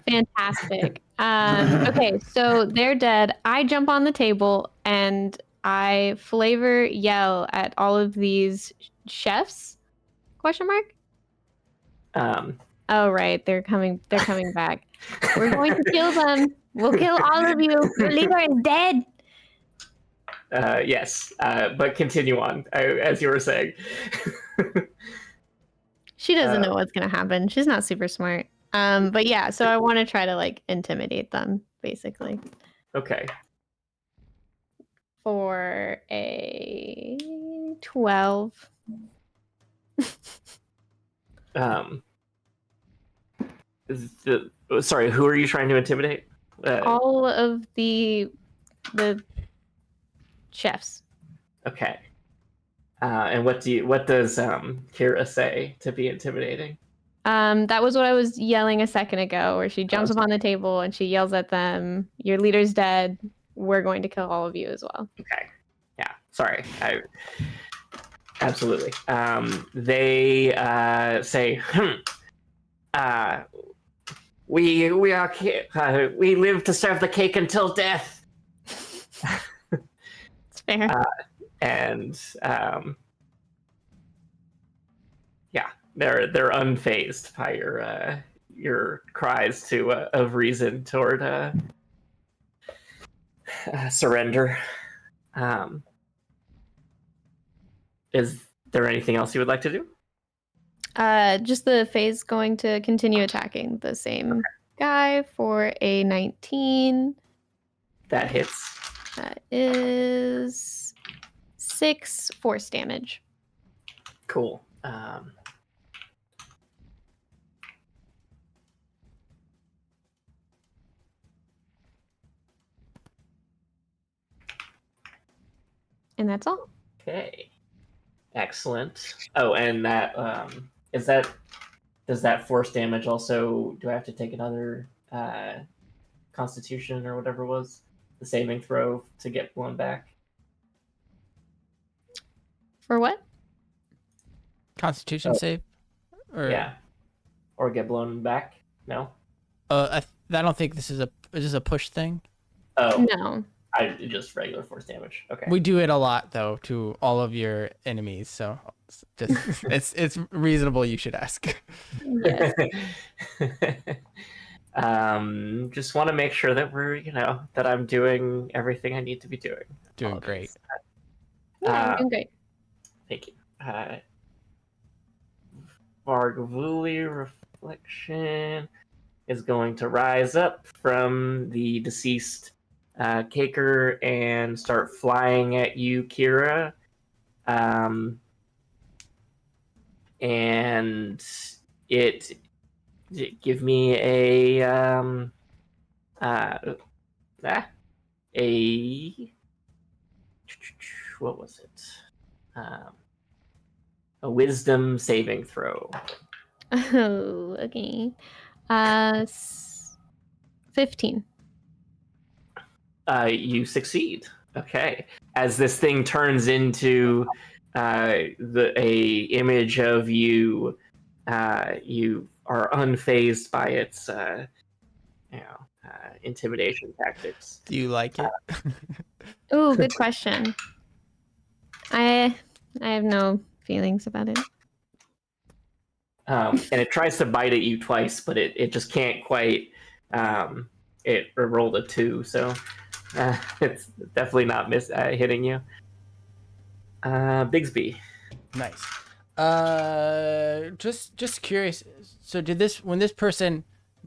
Fantastic. Okay, so they're dead. I jump on the table and I flavor yell at all of these chefs? Question mark? Oh right, they're coming back. We're going to kill them. We'll kill all of you. Your leader is dead. Yes, but continue on as you were saying. She doesn't know what's gonna happen. She's not super smart. But yeah, so I want to try to like intimidate them, basically. Okay. For a 12. Sorry, who are you trying to intimidate? All of the chefs. Okay. And what does Kira say to be intimidating? That was what I was yelling a second ago, where she jumps up on the table and she yells at them, "Your leader's dead. We're going to kill all of you as well." Okay. Yeah. Sorry. Absolutely. They say, we live to serve the cake until death. It's fair. And yeah, they're unfazed by your cries of reason toward surrender. Is there anything else you would like to do? Just the phase going to continue attacking the same guy for a 19. That hits. That is 6 force damage. Cool. And that's all. Okay. Excellent. Oh, and that does that force damage also? Do I have to take another Constitution or whatever it was, the saving throw to get blown back? For what? Constitution save? Or, Yeah. Or get blown back? No. I don't think this is a push thing. Oh. No. Just regular force damage. Okay. We do it a lot though to all of your enemies, so it's reasonable you should ask. Yes. Just want to make sure that that I'm doing everything I need to be doing. Doing great. Yeah, I'm doing great. Thank you. Vargavuli Reflection is going to rise up from the deceased Caker and start flying at you, Kira. And it give me a what was it? A wisdom saving throw. Oh, okay. 15. You succeed. Okay. as this thing turns into a image of you, you are unfazed by its intimidation tactics. Do you like it? Ooh, good question. I have no feelings about it. And it tries to bite at you twice, but it just can't quite. It rolled a 2, so it's definitely not hitting you. Bigsby. Nice. Just curious. So when this person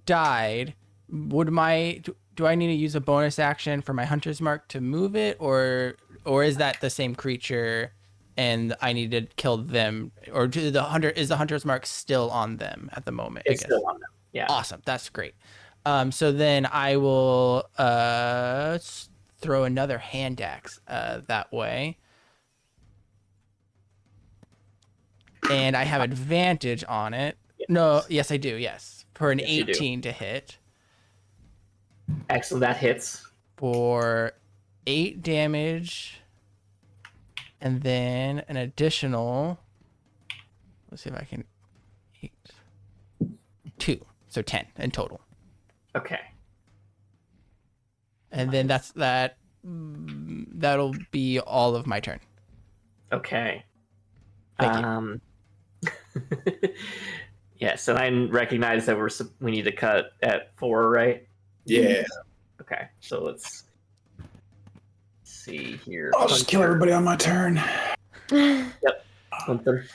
died, do I need to use a bonus action for my hunter's mark to move it, or is that the same creature and I need to kill them, or is the hunter's mark still on them at the moment? It's still on them. Yeah. Awesome. That's great. So then I will throw another hand axe that way. And I have advantage on it. Yes. No, yes, I do. Yes. For an Yes, you do. 18 to hit. Excellent. That hits. For 8 damage. And then an additional. Let's see if I can. 8. 2. So 10 in total. Okay. And then that'll be all of my turn. Okay. Thank you. Yes, and I recognize that we need to cut at 4, right? Yeah. Okay, so let's see here. I'll just kill everybody on my turn. Gunther.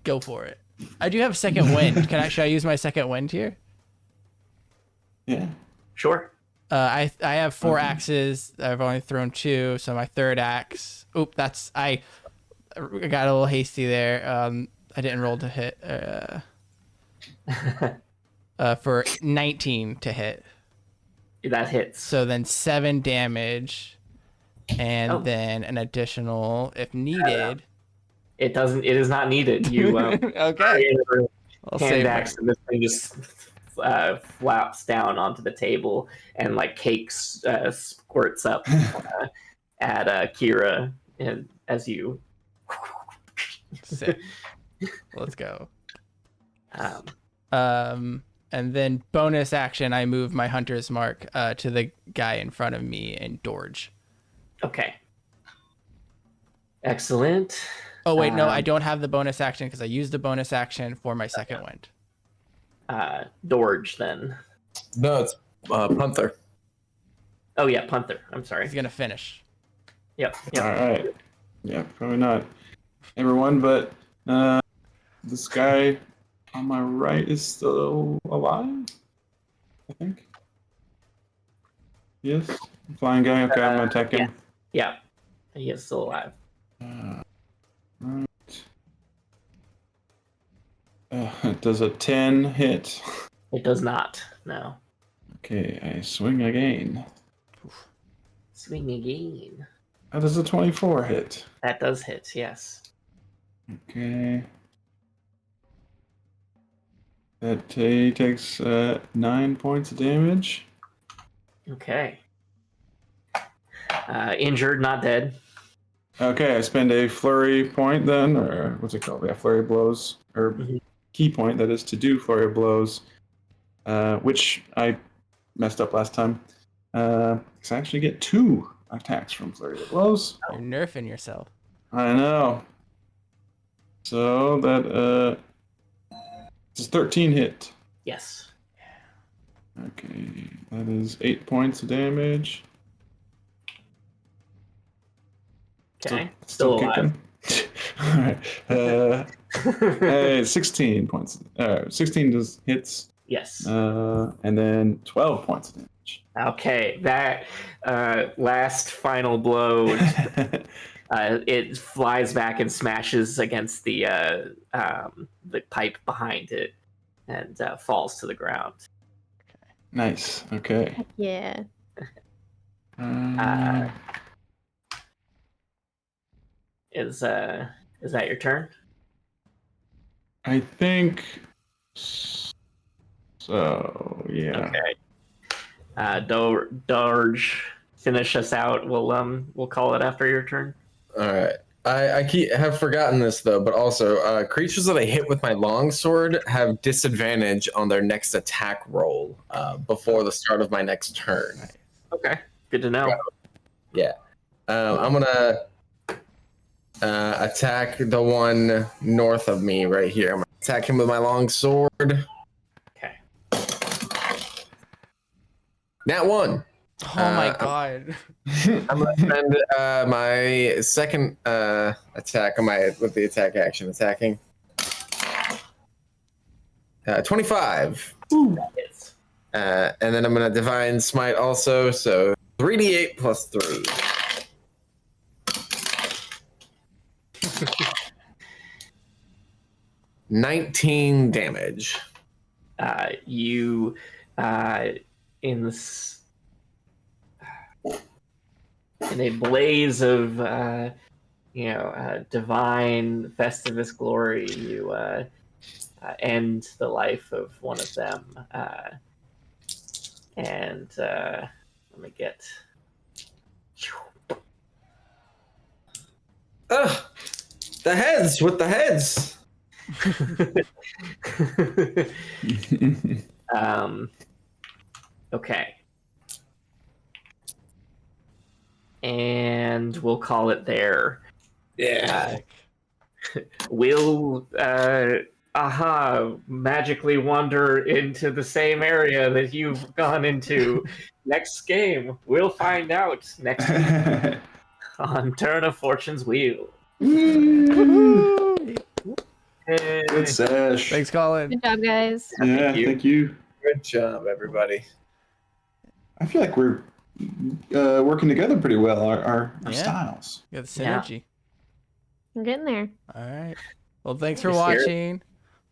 Go for it. I do have second wind. Should I use my second wind here? Yeah. Sure. I have 4 axes. I've only thrown 2, so my third axe. Oop, I got a little hasty there. I didn't roll to hit. For 19 to hit. That hits. So then 7 damage, and then an additional if needed. It doesn't. It is not needed. You Okay. I'll hand save axe, and this thing just flaps down onto the table, and like cake squirts up at Kira, and as you. Sick. Let's go. Um, And then bonus action, I move my hunter's mark to the guy in front of me in Dorge. Okay. Excellent. Oh wait, no, I don't have the bonus action because I used the bonus action for my second wind. Dorge then. No, it's Panther. Oh yeah, Panther. I'm sorry. He's gonna finish. Yep. All right. Yeah, probably not everyone, but this guy on my right is still alive, I think. Yes. Flying guy. Okay, I'm gonna attack him. Yeah. He is still alive. Right. Does a 10 hit? It does not. No. Okay, I swing again. Swing again. How does a 24 hit? That does hit. Yes. Okay. That he takes 9 points of damage. Okay. Injured, not dead. Okay, I spend a flurry point then, or what's it called? Yeah, flurry blows, or key point, that is to do flurry blows, which I messed up last time. Because I actually get 2 attacks from flurry blows. You're nerfing yourself. I know. So that it's a 13 hit. Yes. Okay, that is 8 points of damage. Okay. Still alive. All right. Hey, 16 points. 16 does hits. Yes. And then 12 points of damage. Okay. That last final blow, it flies back and smashes against the pipe behind it, and falls to the ground. Nice. Okay. Yeah. Is that your turn? I think so. Yeah. Okay. Dorge finish us out, we'll call it after your turn. All right. I have forgotten this though, but also creatures that I hit with my longsword have disadvantage on their next attack roll before the start of my next turn. Okay, good to know. Yeah. I'm gonna attack the one north of me right here. I'm gonna attack him with my longsword. Okay. Nat 1. Oh my god. I'm gonna spend my second attack on with the attack action attacking. 25. Hits. And then I'm gonna divine smite also, so 3d8 plus 3. $19 damage. You in a blaze of divine Festivus glory, you end the life of one of them. And let me get. Ugh, the heads with the heads. Okay. And we'll call it there. Yeah. We'll magically wander into the same area that you've gone into. Next game, we'll find out next week on Turn of Fortune's Wheel. Hey. Good sesh. Thanks, Colin. Good job, guys. Yeah, Thank you. thank you. Good job, everybody. I feel like we're working together pretty well. Our Yeah. styles. You got the Yeah. synergy. We're getting there. All right. Well, thanks for You scared? watching.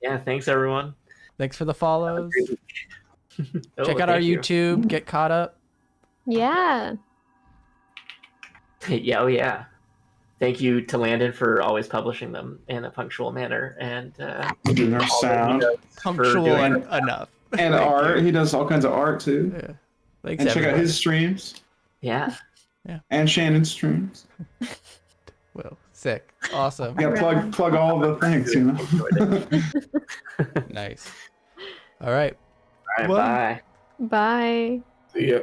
Yeah, thanks everyone. Thanks for the follows. Oh, Check out our thank you. YouTube. Get caught up. Yeah. Yeah, oh yeah. Thank you to Landon for always publishing them in a punctual manner, and Doing our sound Punctual doing- enough. and Thank art. you. He does all kinds of art too. Yeah. Thanks, And check out everyone. his streams yeah. and Shannon's streams. Well, sick. Awesome. Yeah, plug all the things, you know. Nice. All right. All right, Well- bye. Bye. See ya.